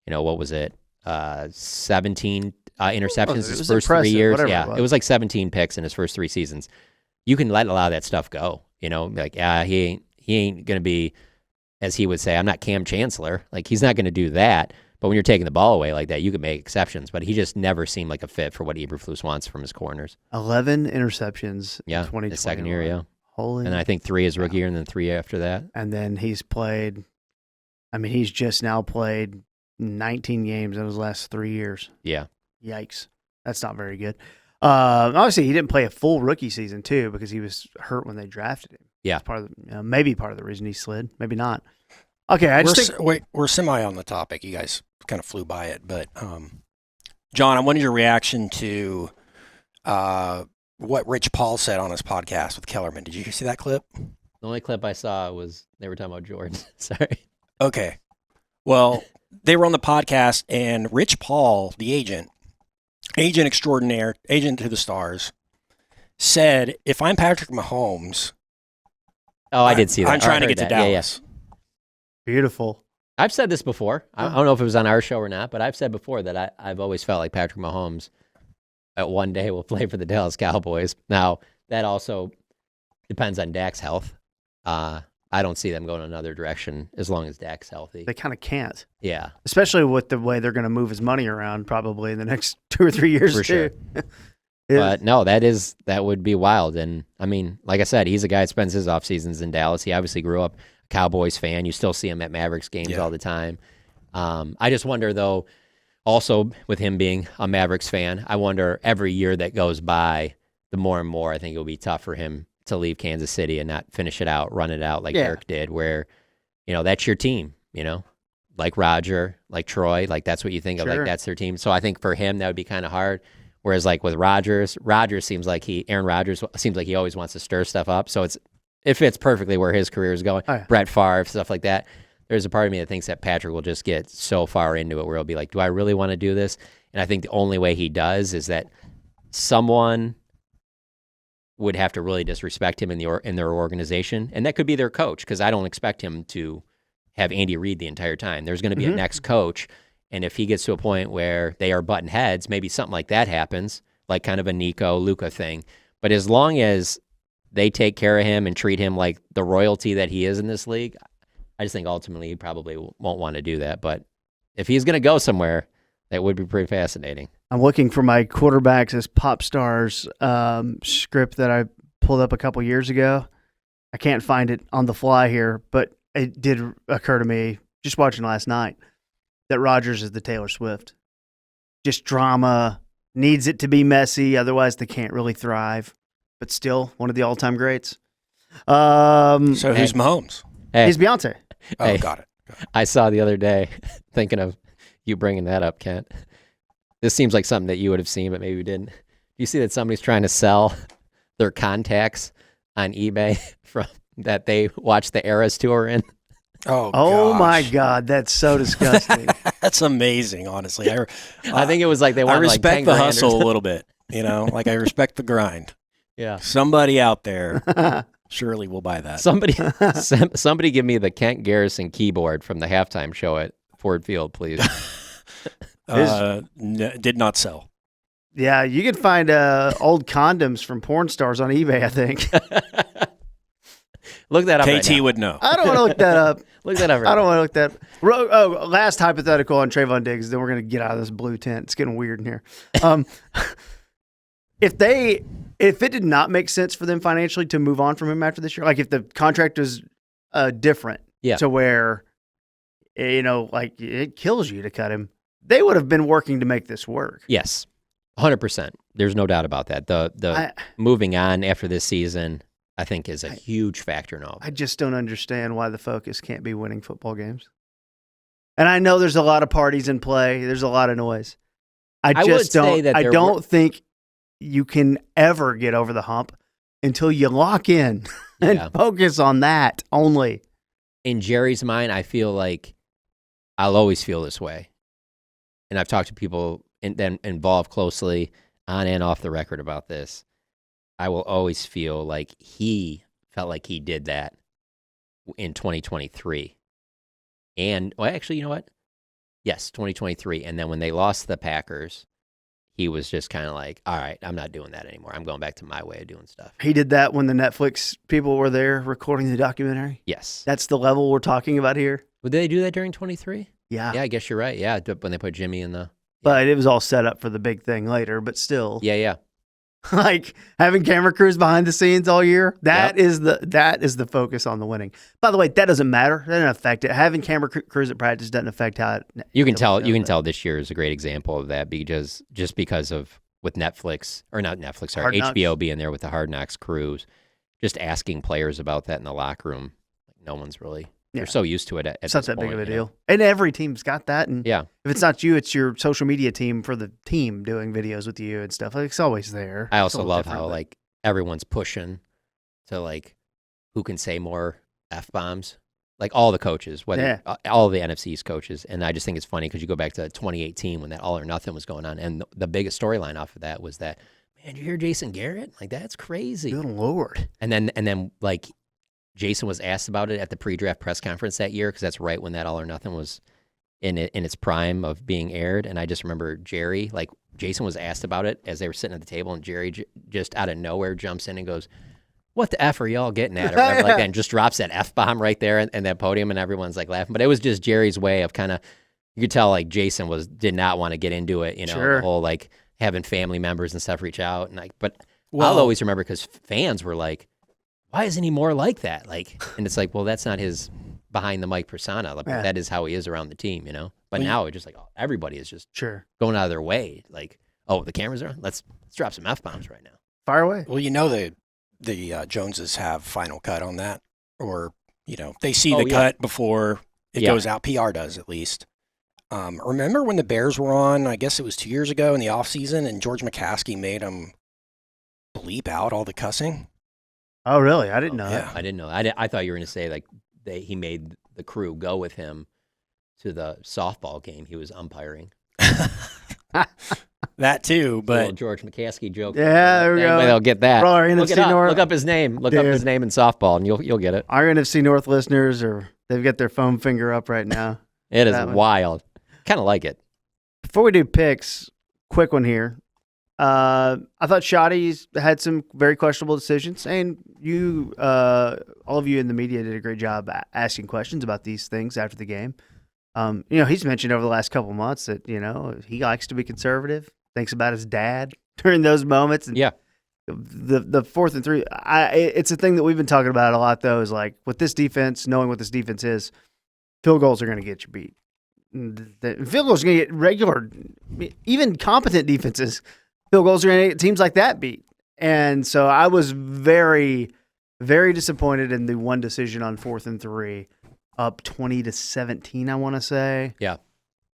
what was it? 17 interceptions his first 3 years. Yeah, it was like 17 picks in his first 3 seasons. You can let a lot of that stuff go. Like he ain't going to be, as he would say, I'm not Cam Chancellor. Like, he's not going to do that. But when you're taking the ball away like that, you can make exceptions. But he just never seemed like a fit for what Eberflus wants from his corners. 11 interceptions in 2021. His second year, yeah. Holy. And I think 3 his rookie year and then 3 after that. And then he's just now played 19 games in his last 3 years. Yeah. Yikes. That's not very good. Obviously, he didn't play a full rookie season, too, because he was hurt when they drafted him. Yeah. That's part of maybe part of the reason he slid. Maybe not. Okay, we're semi on the topic. You guys kind of flew by it. But, John, I wanted your reaction to what Rich Paul said on his podcast with Kellerman. Did you see that clip? The only clip I saw was they were talking about Jordan. Sorry. Okay. Well, they were on the podcast, and Rich Paul, the agent extraordinaire, agent to the stars, said, if I'm Patrick Mahomes, I did see that. I'm trying to get to Dallas. Yeah. Beautiful. I've said this before. I don't know if it was on our show or not, but I've said before that I've always felt like Patrick Mahomes at one day will play for the Dallas Cowboys. Now, that also depends on Dak's health. I don't see them going another direction as long as Dak's healthy. They kind of can't. Yeah. Especially with the way they're going to move his money around probably in the next 2 or 3 years, For sure. But no, that would be wild. And I mean, like I said, he's a guy that spends his off seasons in Dallas. He obviously grew up a Cowboys fan. You still see him at Mavericks games all the time. I just wonder, though, also with him being a Mavericks fan, I wonder every year that goes by, the more and more I think it'll be tough for him to leave Kansas City and not finish it out, run it out like Eric did, where, that's your team, like Roger, like Troy, like that's what you think of, like that's their team. So I think for him, that would be kind of hard. Whereas like with Aaron Rodgers seems like he always wants to stir stuff up. So it fits perfectly where his career is going. Oh, yeah. Brett Favre, stuff like that. There's a part of me that thinks that Patrick will just get so far into it where he'll be like, do I really want to do this? And I think the only way he does is that someone would have to really disrespect him in their organization. And that could be their coach, because I don't expect him to have Andy Reid the entire time. There's going to be a next coach. And if he gets to a point where they are butting heads, maybe something like that happens, like kind of a Nico Luka thing. But as long as they take care of him and treat him like the royalty that he is in this league, I just think ultimately he probably won't want to do that. But if he's going to go somewhere, that would be pretty fascinating. I'm looking for my quarterbacks as pop stars script that I pulled up a couple years ago. I can't find it on the fly here, but it did occur to me just watching last night that Rodgers is the Taylor Swift. Just drama, needs it to be messy, otherwise they can't really thrive, but still one of the all-time greats. So who's Mahomes? He's Beyonce. Oh, got it. I saw the other day, thinking of you bringing that up, Kent. This seems like something that you would have seen, but maybe you didn't. You see that somebody's trying to sell their contacts on eBay from that they watched the Eras tour in? Oh my God, that's so disgusting. That's amazing, honestly. I think it was like they wanted I respect like the hustle a little bit, like I respect the grind. Yeah. Somebody out there surely will buy that. Somebody give me the Kent Garrison keyboard from the halftime show at Ford Field, please. Did not sell. Yeah, you can find old condoms from porn stars on eBay, I think. Look that up. KT would know. I don't want to look that up. Look that up. I don't want to look that up. Oh, last hypothetical on Trevon Diggs, then we're going to get out of this blue tent. It's getting weird in here. If it did not make sense for them financially to move on from him after this year, like if the contract was different to where, like it kills you to cut him, they would have been working to make this work. Yes, 100%. There's no doubt about that. The moving on after this season, I think, is a huge factor in all. I just don't understand why the focus can't be winning football games. And I know there's a lot of parties in play. There's a lot of noise. I would just say don't. that I there don't think you can ever get over the hump until you lock in and Yeah. focus on that only. In Jerry's mind, I feel like I'll always feel this way. And I've talked to people then involved closely on and off the record about this. I will always feel like he felt like he did that in 2023. And, well, actually, you know what? Yes, 2023. And then when they lost the Packers, he was just kind of like, all right, I'm not doing that anymore. I'm going back to my way of doing stuff. He did that when the Netflix people were there recording the documentary. Yes. That's the level we're talking about here. Did they do that during 23? Yeah. Yeah, I guess you're right. Yeah, when they put Jimmy in the... But it was all set up for the big thing later, but still. Yeah. Like having camera crews behind the scenes all year, that is the focus on the winning. By the way, that doesn't matter. That doesn't affect it. Having camera crews at practice doesn't affect how it. You can tell. You can tell this year is a great example of that because of with Netflix or not Netflix, sorry, HBO being there with the Hard Knocks crews, just asking players about that in the locker room. No one's really. They're so used to it at it's not this that point, big of a you know? deal. And every team's got that. And Yeah. if it's not you, it's your social media team for the team doing videos with you and stuff. Like, it's always there. I It's a also little love different, how but- like everyone's pushing to like who can say more F-bombs. Like all the coaches, whether all the NFC's coaches. And I just think it's funny because you go back to 2018 when that all or nothing was going on. And the biggest storyline off of that was that, man, you hear Jason Garrett? Like, that's crazy. Good Lord. And then like Jason was asked about it at the pre-draft press conference that year because that's right when that all or nothing was in its prime of being aired. And I just remember Jerry, like Jason was asked about it as they were sitting at the table, and Jerry just out of nowhere jumps in and goes, "What the F are y'all getting at?" Or whatever like that, and just drops that F-bomb right there in that podium, and everyone's like laughing. But it was just Jerry's way of kind of, you could tell like Jason did not want to get into it, you know, the whole like having family members and stuff reach out. And like, but I'll always remember because fans were like, why isn't he more like that? Like, and it's like, well, that's not his behind the mic persona. Like, that is how he is around the team, you know? But now it's just like, everybody is just going out of their way. Like, oh, the cameras are on? Let's drop some F-bombs right now. Fire away. Well, you know, the Joneses have final cut on that, or, you know, they see the cut before it goes out. PR does, at least. Remember when the Bears were on, I guess it was 2 years ago in the offseason, and George McCaskey made them bleep out all the cussing? Oh, really? I didn't know that. I didn't know. I thought you were going to say like he made the crew go with him to the softball game he was umpiring. That too, but George McCaskey joke. Yeah, there we go. They'll get that. Bro, our NFC North. Look up his name. Look up his name in softball, and you'll get it. Our NFC North listeners they've got their foam finger up right now. It is wild. Kind of like it. Before we do picks, quick one here. I thought Shoddy's had some very questionable decisions, and you, all of you in the media did a great job asking questions about these things after the game. You know, he's mentioned over the last couple months that, you know, he likes to be conservative, thinks about his dad during those moments. And the 4th and 3, it's a thing that we've been talking about a lot, though, is like with this defense, knowing what this defense is, field goals are going to get you beat. The field goals are going to get regular, even competent defenses. Field goals are going to get teams like that beat. And so I was very, very disappointed in the one decision on 4th and 3, up 20-17, I want to say. Yeah.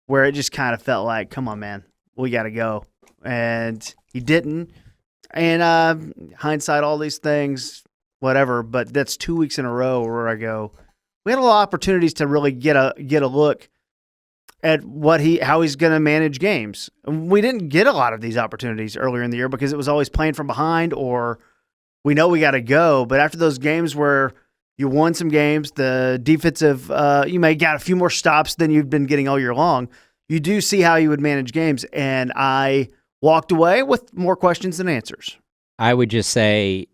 Where it just kind of felt like, come on, man, we got to go. And he didn't. And hindsight, all these things, whatever. But that's 2 weeks in a row where I go, we had a lot of opportunities to really get a look at how he's going to manage games. We didn't get a lot of these opportunities earlier in the year because it was always playing from behind or we know we got to go. But after those games where you won some games, the defensive, you may got a few more stops than you've been getting all year long. You do see how you would manage games. And I walked away with more questions than answers. I would just say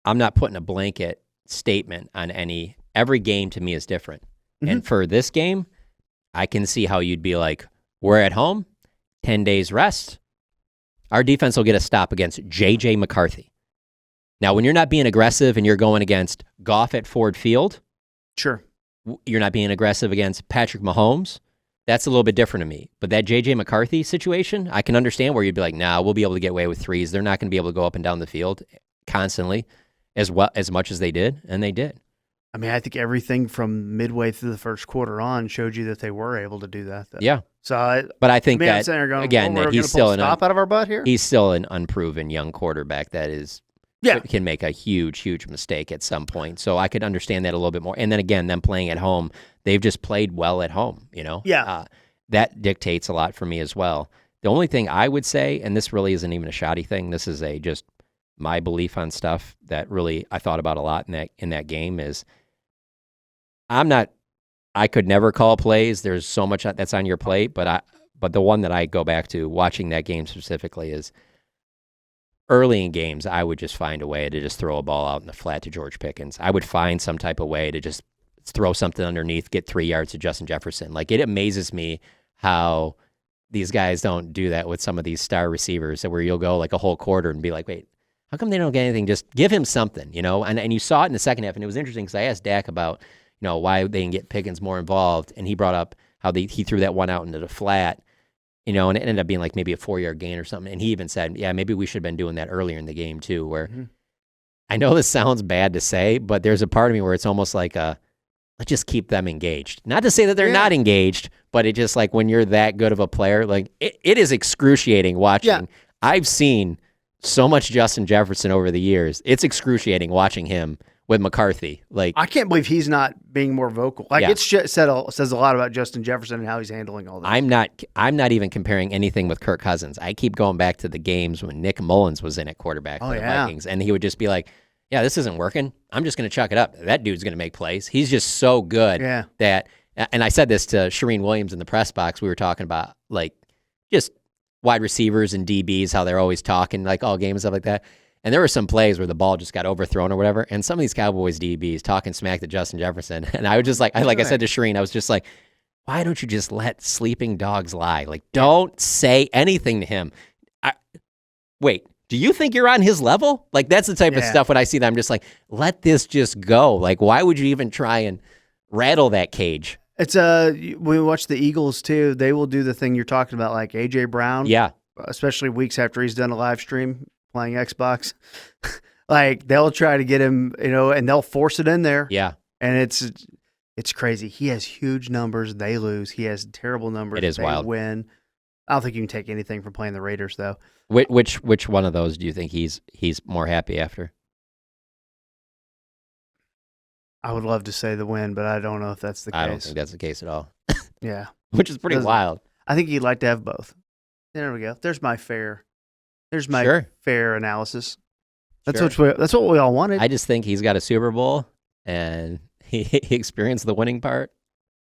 I'm not putting a blanket statement on every game to me is different. Mm-hmm. And for this game, I can see how you'd be like, we're at home, 10 days rest. Our defense will get a stop against J.J. McCarthy. Now, when you're not being aggressive and you're going against Goff at Ford Field, sure, you're not being aggressive against Patrick Mahomes, that's a little bit different to me. But that J.J. McCarthy situation, I can understand where you'd be like, nah, we'll be able to get away with threes. They're not going to be able to go up and down the field constantly as much as they did, and they did. I mean, I think everything from midway through the first quarter on showed you that they were able to do that. Though. Yeah. So, but I think I'm that sitting there going, again, we're that he's gonna still pull a stop out of our butt here. He's still an unproven young quarterback that is can make a huge mistake at some point. So I could understand that a little bit more. And then again, them playing at home, they've just played well at home. That dictates a lot for me as well. The only thing I would say, and this really isn't even a shoddy thing, this is just my belief on stuff that really I thought about a lot in that game is I could never call plays. There's so much that's on your plate, but the one that I go back to watching that game specifically is early in games, I would just find a way to just throw a ball out in the flat to George Pickens. I would find some type of way to just throw something underneath, get 3 yards to Justin Jefferson. Like, it amazes me how these guys don't do that with some of these star receivers, where you'll go like a whole quarter and be like, wait, how come they don't get anything? Just give him something, And you saw it in the second half, and it was interesting because I asked Dak about, why they can get Pickens more involved, and he brought up how he threw that one out into the flat, and it ended up being like maybe a 4-yard gain or something. And he even said, yeah, maybe we should have been doing that earlier in the game too, where I know this sounds bad to say, but there's a part of me where it's almost like let's just keep them engaged. Not to say that they're not engaged, but it just like when you're that good of a player, like it is excruciating watching. Yeah. I've seen so much Justin Jefferson over the years. It's excruciating watching him with McCarthy. Like, I can't believe he's not being more vocal. Like, it says a lot about Justin Jefferson and how he's handling all this. I'm not even comparing anything with Kirk Cousins. I keep going back to the games when Nick Mullins was in at quarterback for the Vikings, and he would just be like, yeah, this isn't working. I'm just going to chuck it up. That dude's going to make plays. He's just so good that, and I said this to Shereen Williams in the press box. We were talking about, like, just wide receivers and DBs, how they're always talking, like, all game and stuff like that. And there were some plays where the ball just got overthrown or whatever, and some of these Cowboys DBs talking smack to Justin Jefferson. And I was just like, I said to Shereen, I was just like, why don't you just let sleeping dogs lie? Like, don't say anything to him. Wait, do you think you're on his level? Like, that's the type of stuff when I see that I'm just like, let this just go. Like, why would you even try and rattle that cage? It's when we watch the Eagles too, they will do the thing you're talking about, like AJ Brown. Yeah. Especially weeks after he's done a live stream playing Xbox. Like, they'll try to get him, and they'll force it in there. Yeah. And it's crazy. He has huge numbers. They lose. He has terrible numbers. It is wild. Win. I don't think you can take anything from playing the Raiders, though. Which one of those do you think he's more happy after? I would love to say the win, but I don't know if that's the case. I don't think that's the case at all. Yeah. Which is pretty wild. I think he'd like to have both. There we go. There's my fair analysis. That's what we all wanted. I just think he's got a Super Bowl and he experienced the winning part.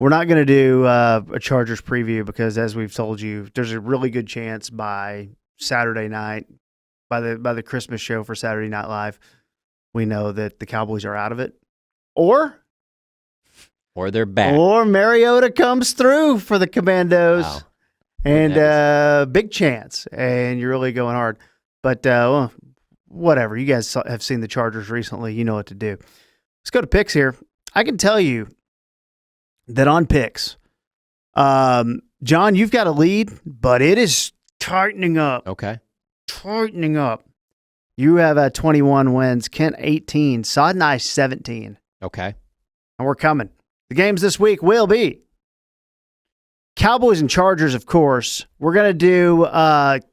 We're not going to do a Chargers preview because, as we've told you, there's a really good chance by Saturday night, by the Christmas show for Saturday Night Live, we know that the Cowboys are out of it, or they're back, or Mariota comes through for the Commandos. Wow. And big chance, and you're really going hard. But whatever. You guys have seen the Chargers recently. You know what to do. Let's go to picks here. I can tell you that on picks, John, you've got a lead, but it is tightening up. Okay. Tightening up. You have 21 wins. Kent 18. Sod and I 17. Okay. And we're coming. The games this week will be Cowboys and Chargers, of course. We're going to do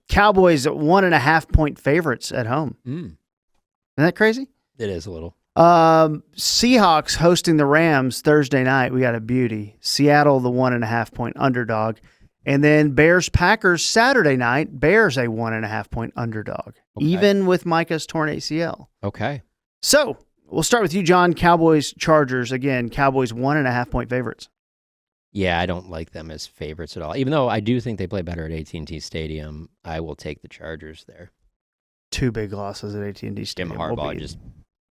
Cowboys at 1.5 point favorites at home. Isn't that crazy? It is a little. Seahawks hosting the Rams Thursday night. We got a beauty. Seattle, the 1.5 point underdog. And then Bears-Packers Saturday night. Bears a 1.5 point underdog, even with Micah's torn ACL. Okay. So we'll start with you, John. Cowboys, Chargers. Again, Cowboys 1.5 point favorites. Yeah, I don't like them as favorites at all. Even though I do think they play better at AT&T Stadium, I will take the Chargers there. 2 big losses at AT&T Stadium. Jim Harbaugh just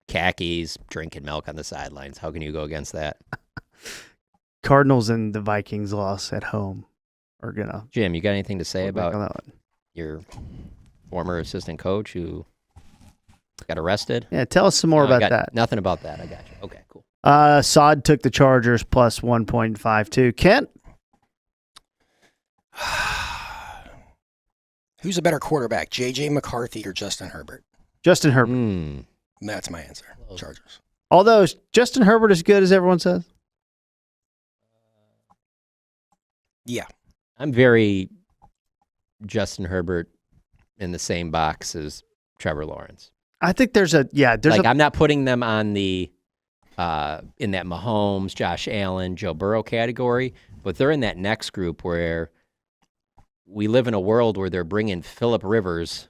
khakis, drinking milk on the sidelines. How can you go against that? Cardinals and the Vikings loss at home are going to... Jim, you got anything to say about your former assistant coach who got arrested? Yeah, tell us some more about that. Nothing about that. I got you. Okay, cool. Sod took the Chargers plus 1.52. Kent? Who's a better quarterback, J.J. McCarthy or Justin Herbert? Justin Herbert. That's my answer. Chargers. Although is Justin Herbert as good as everyone says? Yeah. I'm very Justin Herbert in the same box as Trevor Lawrence. I think there's a I'm not putting them on the in that Mahomes, Josh Allen, Joe Burrow category, but they're in that next group where we live in a world where they're bringing Phillip Rivers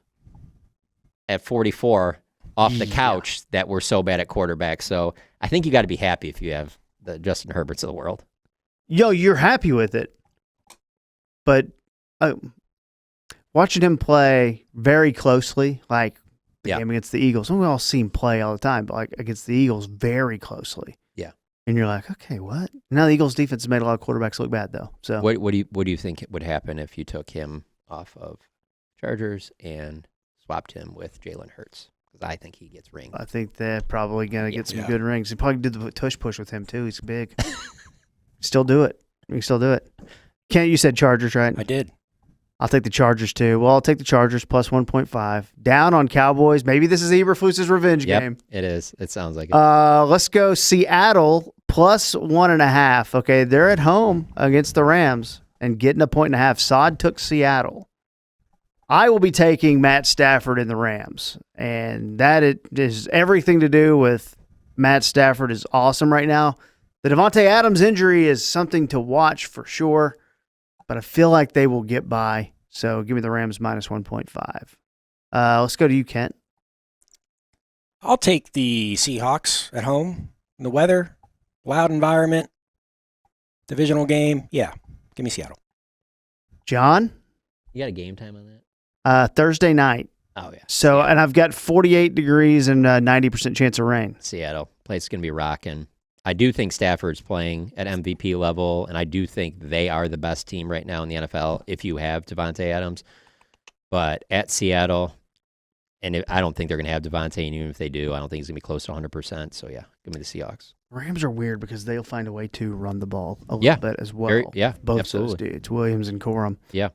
at 44 off the couch that we're so bad at quarterback. So I think you got to be happy if you have the Justin Herberts of the world. You're happy with it, but watching him play very closely, like the game against the Eagles, and we all see him play all the time, but like against the Eagles very closely. Yeah. And you're like, okay, what? Now the Eagles defense has made a lot of quarterbacks look bad though. So what do you think would happen if you took him off of Chargers and swapped him with Jalen Hurts? Because I think he gets rings. I think they're probably gonna get some good rings. He probably did the tush push with him too. He's big. Still do it. We can still do it. Kent, you said Chargers, right? I did. I'll take the Chargers too. Well, I'll take the Chargers plus 1.5. Down on Cowboys. Maybe this is Eberflus's revenge game. It is. It sounds like it. Let's go Seattle plus 1.5. Okay, they're at home against the Rams and getting a 1.5. Sod took Seattle. I will be taking Matt Stafford in the Rams, and that is everything to do with Matt Stafford is awesome right now. The Devontae Adams injury is something to watch for sure, but I feel like they will get by. So give me the Rams minus 1.5. Let's go to you, Kent. I'll take the Seahawks at home. The weather, loud environment, divisional game. Yeah, give me Seattle. John? You got a game time on that? Thursday night. Oh, yeah. So, and I've got 48 degrees and 90% chance of rain. Seattle. Place going to be rocking. I do think Stafford's playing at MVP level, and I do think they are the best team right now in the NFL if you have Devontae Adams. But at Seattle, and I don't think they're going to have Devontae, and even if they do, I don't think he's going to be close to 100%. So, yeah, give me the Seahawks. Rams are weird because they'll find a way to run the ball a little bit as well. Both absolutely. Those dudes, Williams and Corum. Yeah.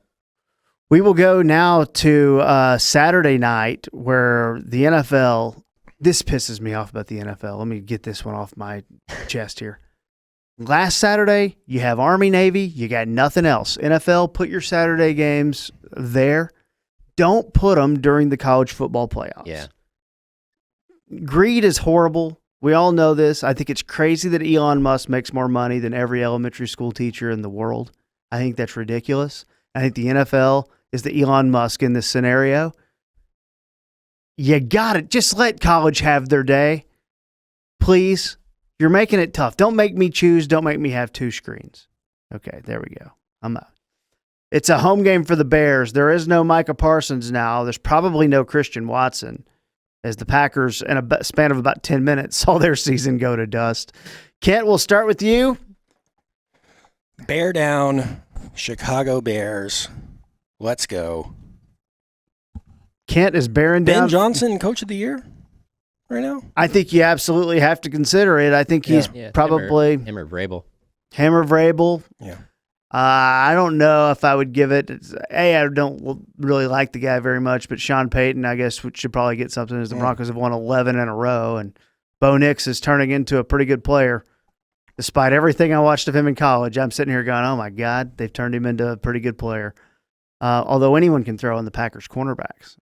We will go now to Saturday night where the NFL, this pisses me off about the NFL. Let me get this one off my chest here. Last Saturday, you have Army, Navy, you got nothing else. NFL, put your Saturday games there. Don't put them during the college football playoffs. Yeah. Greed is horrible. We all know this. I think it's crazy that Elon Musk makes more money than every elementary school teacher in the world. I think that's ridiculous. I think the NFL is the Elon Musk in this scenario. You got it. Just let college have their day. Please. You're making it tough. Don't make me choose. Don't make me have two screens. Okay, there we go. I'm out. It's a home game for the Bears. There is no Micah Parsons now. There's probably no Christian Watson as the Packers, in a span of about 10 minutes, saw their season go to dust. Kent, we'll start with you. Bear down, Chicago Bears. Let's go. Kent is bearing down. Ben Johnson, Coach of the Year right now? I think you absolutely have to consider it. I think he's probably him or Vrabel. Him or Vrabel. Yeah. I don't know if I would give it. I don't really like the guy very much, but Sean Payton, I guess, should probably get something as the Broncos have won 11 in a row, and Bo Nix is turning into a pretty good player. Despite everything I watched of him in college, I'm sitting here going, oh, my God, they've turned him into a pretty good player. Although anyone can throw in the Packers cornerbacks.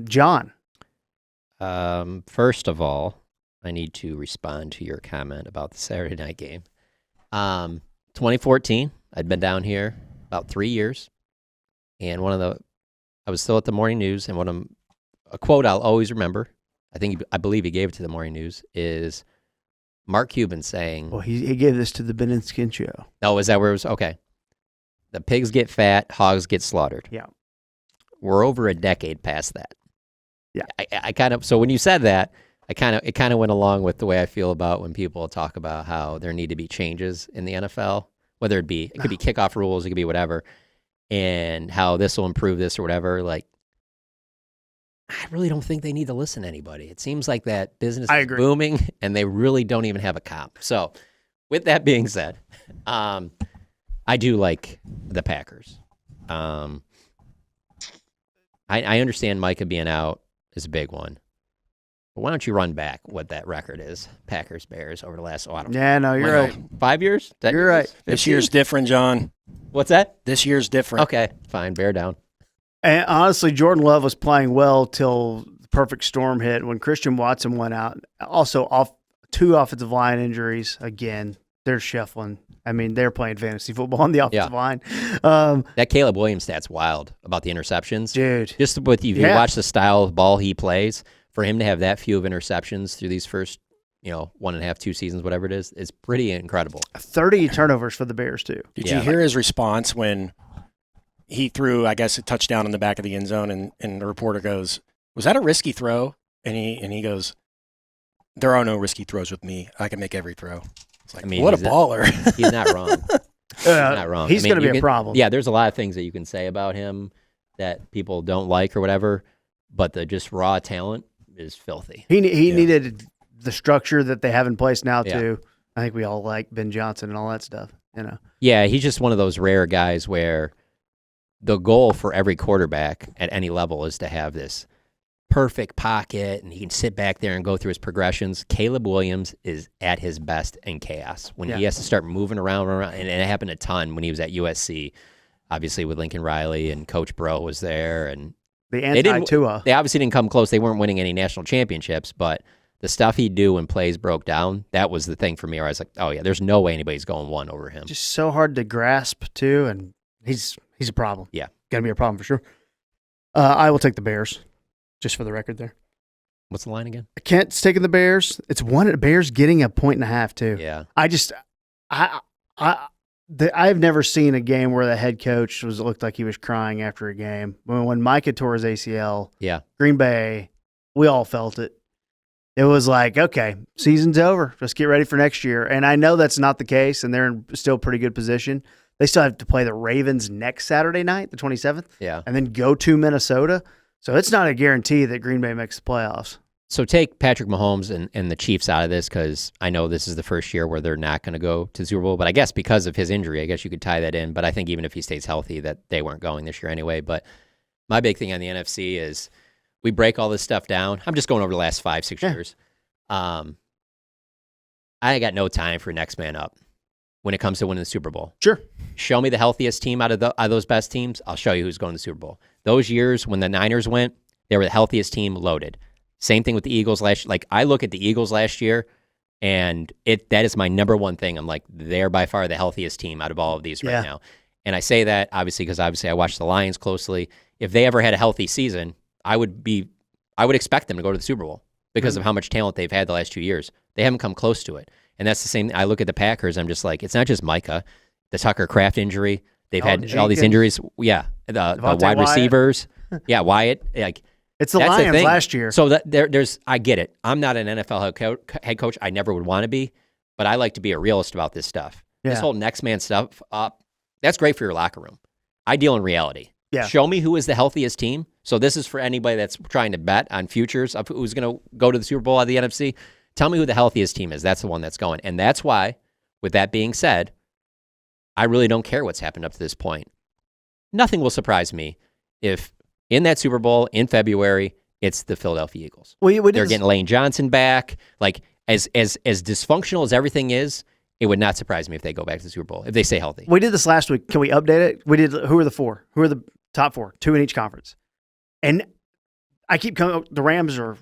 John. First of all, I need to respond to your comment about the Saturday night game. 2014, I'd been down here about 3 years, and I was still at the Morning News, and a quote I'll always remember, I believe he gave it to the Morning News, is Mark Cuban saying... Well, he gave this to the Ben and Skin show. Oh, is that where it was? Okay. The pigs get fat, hogs get slaughtered. Yeah. We're over a decade past that. Yeah. I kind of, so when you said that, it kind of went along with the way I feel about when people talk about how there need to be changes in the NFL, whether it could be kickoff rules, it could be whatever, and how this will improve this or whatever. Like, I really don't think they need to listen to anybody. It seems like that business is booming, and they really don't even have a comp. So, with that being said, I do like the Packers. I understand Micah being out is a big one. But why don't you run back what that record is? Packers Bears over the last Yeah, no, you're right. 5 years? You're right. This year's different, John. What's that? This year's different. Okay, fine. Bear down. And honestly, Jordan Love was playing well till the perfect storm hit when Christian Watson went out. Also, off 2 offensive line injuries. Again, they're shuffling. I mean, they're playing fantasy football on the offensive line. That Caleb Williams stat's wild about the interceptions. Dude. Just with if you watch the style of ball he plays, for him to have that few of interceptions through these first, 1.5, 2 seasons, whatever it is pretty incredible. 30 turnovers for the Bears, too. Did you hear his response when he threw, I guess, a touchdown in the back of the end zone, and the reporter goes, "Was that a risky throw?" And he goes, "There are no risky throws with me. I can make every throw." It's like, what a baller. He's not wrong. He's not wrong. He's going to be a problem. Yeah, there's a lot of things that you can say about him that people don't like or whatever, but the just raw talent is filthy. He needed the structure that they have in place now, too. I think we all like Ben Johnson and all that stuff, Yeah, he's just one of those rare guys where the goal for every quarterback at any level is to have this perfect pocket, and he can sit back there and go through his progressions. Caleb Williams is at his best in chaos when he has to start moving around, and it happened a ton when he was at USC, obviously with Lincoln Riley, and Coach Bro was there, and the anti-Tua. They obviously didn't come close. They weren't winning any national championships, but the stuff he'd do when plays broke down, that was the thing for me where I was like, oh, yeah, there's no way anybody's going one over him. Just so hard to grasp, too, and he's a problem. Yeah. Going to be a problem for sure. I will take the Bears, just for the record there. What's the line again? Kent's taking the Bears. It's one Bears getting 1.5, too. Yeah. I've never seen a game where the head coach looked like he was crying after a game. When Micah tore his ACL, Green Bay, we all felt it. It was like, okay, season's over. Let's get ready for next year. And I know that's not the case, and they're in still pretty good position. They still have to play the Ravens next Saturday night, the 27th, and then go to Minnesota. So it's not a guarantee that Green Bay makes the playoffs. So take Patrick Mahomes and the Chiefs out of this, because I know this is the first year where they're not going to go to the Super Bowl. But I guess because of his injury, I guess you could tie that in. But I think even if he stays healthy, that they weren't going this year anyway. But my big thing on the NFC is we break all this stuff down. I'm just going over the last 5-6 years. I ain't got no time for next man up when it comes to winning the Super Bowl. Sure. Show me the healthiest team out of those best teams. I'll show you who's going to the Super Bowl. Those years when the Niners went, they were the healthiest team loaded. Same thing with the Eagles last year. Like, I look at the Eagles last year, and that is my number one thing. I'm like, they're by far the healthiest team out of all of these right now. And I say that because I watch the Lions closely. If they ever had a healthy season, I would expect them to go to the Super Bowl because of how much talent they've had the last 2 years. They haven't come close to it. And that's the same. I look at the Packers. I'm just like, it's not just Micah, the Tucker Kraft injury. They've had Jenkins, all these injuries. Yeah. The wide receivers. Yeah. Wyatt. Like, it's the Lions last year. So there's, I get it. I'm not an NFL head coach. I never would want to be, but I like to be a realist about this stuff. Yeah. This whole next man stuff, that's great for your locker room. I deal in reality. Yeah. Show me who is the healthiest team. So this is for anybody that's trying to bet on futures of who's going to go to the Super Bowl out of the NFC. Tell me who the healthiest team is. That's the one that's going. And that's why, with that being said, I really don't care what's happened up to this point. Nothing will surprise me if in that Super Bowl in February, it's the Philadelphia Eagles. They're getting Lane Johnson back. Like, as dysfunctional as everything is, it would not surprise me if they go back to the Super Bowl, if they stay healthy. We did this last week. Can we update it? We did. Who are the 4? Who are the top 4? 2 in each conference. And I keep coming, the Rams are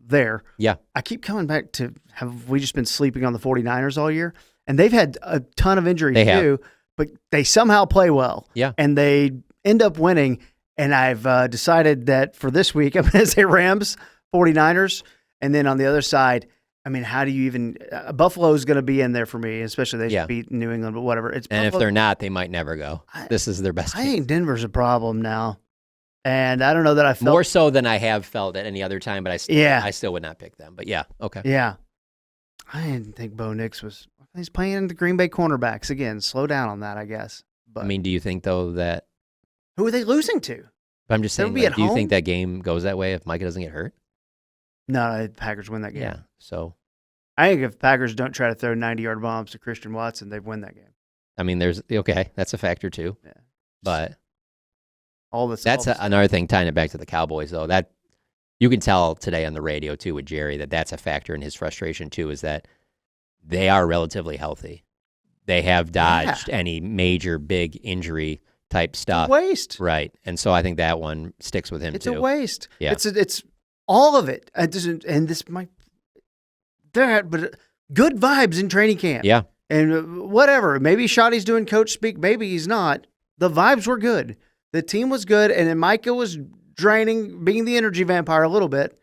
there. Yeah. I keep coming back to, have we just been sleeping on the 49ers all year? And they've had a ton of injuries too, but they somehow play well. Yeah. And they end up winning. And I've decided that for this week, I'm going to say Rams, 49ers. And then on the other side, I mean, how do you even Buffalo's going to be in there for me, especially they just beat New England, but whatever. And Buffalo. If they're not, they might never go. This is their best I team. think Denver's a problem now. And I don't know that I felt more so than I have felt at any other time, but I still would not pick them. But yeah, okay. Yeah. I didn't think Bo Nix he's playing the Green Bay cornerbacks again. Slow down on that, I guess. But I mean, do you think though that who are they losing to? I'm just saying, like, do you think that game goes that way if Micah doesn't get hurt? No, the Packers win that game. Yeah, so I think if Packers don't try to throw 90-yard bombs to Christian Watson, they win that game. I mean, that's a factor too. Yeah. But All this. That's another thing tying it back to the Cowboys, though. That You can tell today on the radio, too, with Jerry, that's a factor in his frustration, too, is that they are relatively healthy. They have dodged any major big injury type stuff. Waste. Right. And so I think that one sticks with him, It's too. a waste. Yeah. It's all of it. And this might, but good vibes in training camp. Yeah. And whatever. Maybe Shoddy's doing coach speak. Maybe he's not. The vibes were good. The team was good. And then Micah was draining, being the energy vampire a little bit.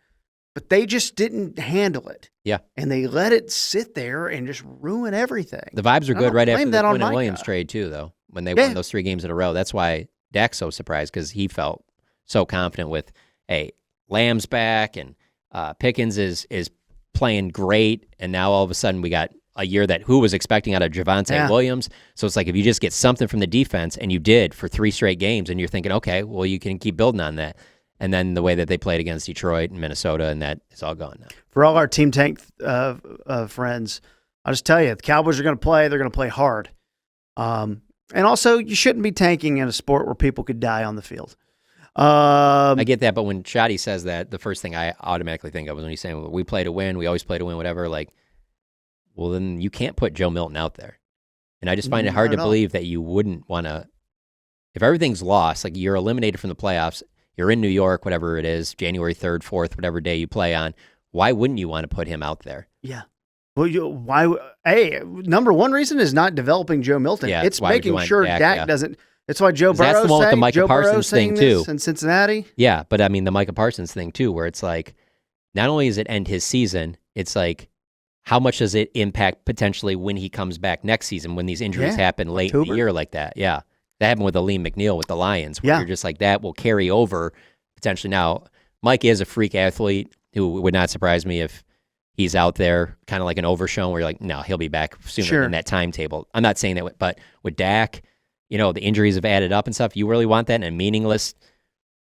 But they just didn't handle it. Yeah. And they let it sit there and just ruin everything. The vibes are good right after the that on Quinn and Micah. Williams trade, too, though, when they won those 3 games in a row. That's why Dak's so surprised, because he felt so confident with, hey, Lamb's back and Pickens is playing great. And now all of a sudden we got a year that who was expecting out of Javonte Williams. So it's like if you just get something from the defense, and you did for 3 straight games, and you're thinking, okay, well, you can keep building on that. And then the way that they played against Detroit and Minnesota, and that is all gone now. For all our Team Tank friends, I'll just tell you, the Cowboys are going to play. They're going to play hard. And also, you shouldn't be tanking in a sport where people could die on the field. I get that, but when Shoddy says that, the first thing I automatically think of is when he's saying, well, we play to win, we always play to win, whatever. Like, well, then you can't put Joe Milton out there. And I just find it hard to believe that you wouldn't want to, if everything's lost, like you're eliminated from the playoffs, you're in New York, whatever it is, January 3rd, 4th, whatever day you play on, why wouldn't you want to put him out there? Yeah. Well, number one reason is not developing Joe Milton. Yeah, it's making sure Dak doesn't. It's why Joe Burrow that's the one with the Micah Parsons thing, too. In Cincinnati. Yeah, but I mean, the Micah Parsons thing, too, where it's like, not only does it end his season, it's like, how much does it impact potentially when he comes back next season, when these injuries happen late in the year like that? Yeah. That happened with Aleem McNeil with the Lions, where you're just like, that will carry over potentially. Now, Mike is a freak athlete who would not surprise me if he's out there kind of like an overshown where you're like, no, he'll be back sooner than that timetable. I'm not saying that, but with Dak, the injuries have added up and stuff. You really want that in a meaningless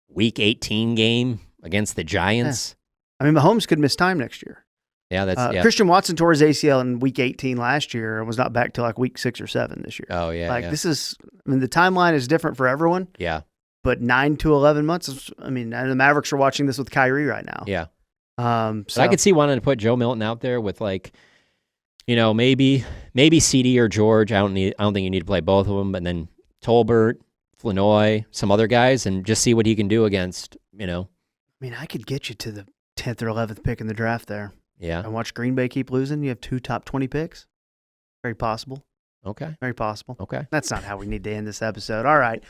Week 18 game against the Giants? Yeah. I mean, Mahomes could miss time next year. Yeah, that's Christian Watson tore his ACL in Week 18 last year and was not back till like Week 6 or 7 this year. Oh, yeah. This is, the timeline is different for everyone. Yeah. But 9 to 11 months, and the Mavericks are watching this with Kyrie right now. Yeah. So I could see wanting to put Joe Milton out there with like, maybe CD or George. I don't think you need to play both of them, but then Tolbert, Flanoy, some other guys, and just see what he can do against, I could get you to the 10th or 11th pick in the draft there. Yeah. And watch Green Bay keep losing. You have 2 top 20 picks. Very possible. Okay. Very possible. Okay. That's not how we need to end this episode. All right.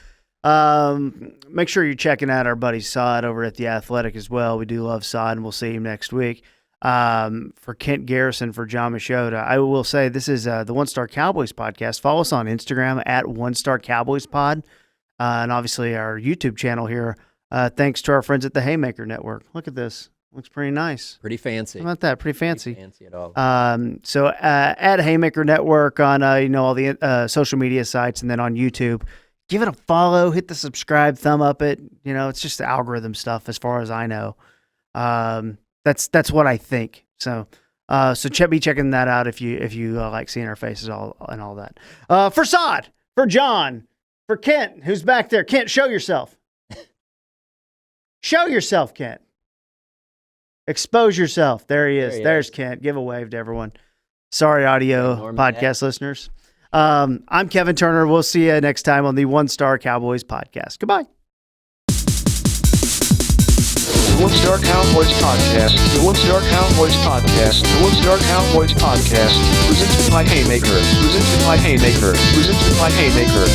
Make sure you're checking out our buddy Sod over at The Athletic as well. We do love Sod, and we'll see him next week. For Kent Garrison, for John Machota, I will say this is the One Star Cowboys podcast. Follow us on Instagram at One Star Cowboys Pod, and obviously our YouTube channel here. Thanks to our friends at the Haymaker Network. Look at this. Looks pretty nice. Pretty fancy. How about that? Pretty fancy. Pretty fancy at all. So at Haymaker Network on all the social media sites, and then on YouTube. Give it a follow. Hit the subscribe. Thumb up it. It's just the algorithm stuff, as far as I know. That's what I think. So be checking that out if you like seeing our faces all that. For Sod, for John, for Kent, who's back there. Kent, show yourself. Show yourself, Kent. Expose yourself. There he is. There's Kent. Give a wave to everyone. Sorry, audio podcast listeners. I'm Kevin Turner. We'll see you next time on the One Star Cowboys podcast. Goodbye. The One Star Cowboys podcast. The One Star Cowboys podcast. The One Star Cowboys podcast. Presented by Haymaker. Presented by Haymaker. Presented by Haymaker.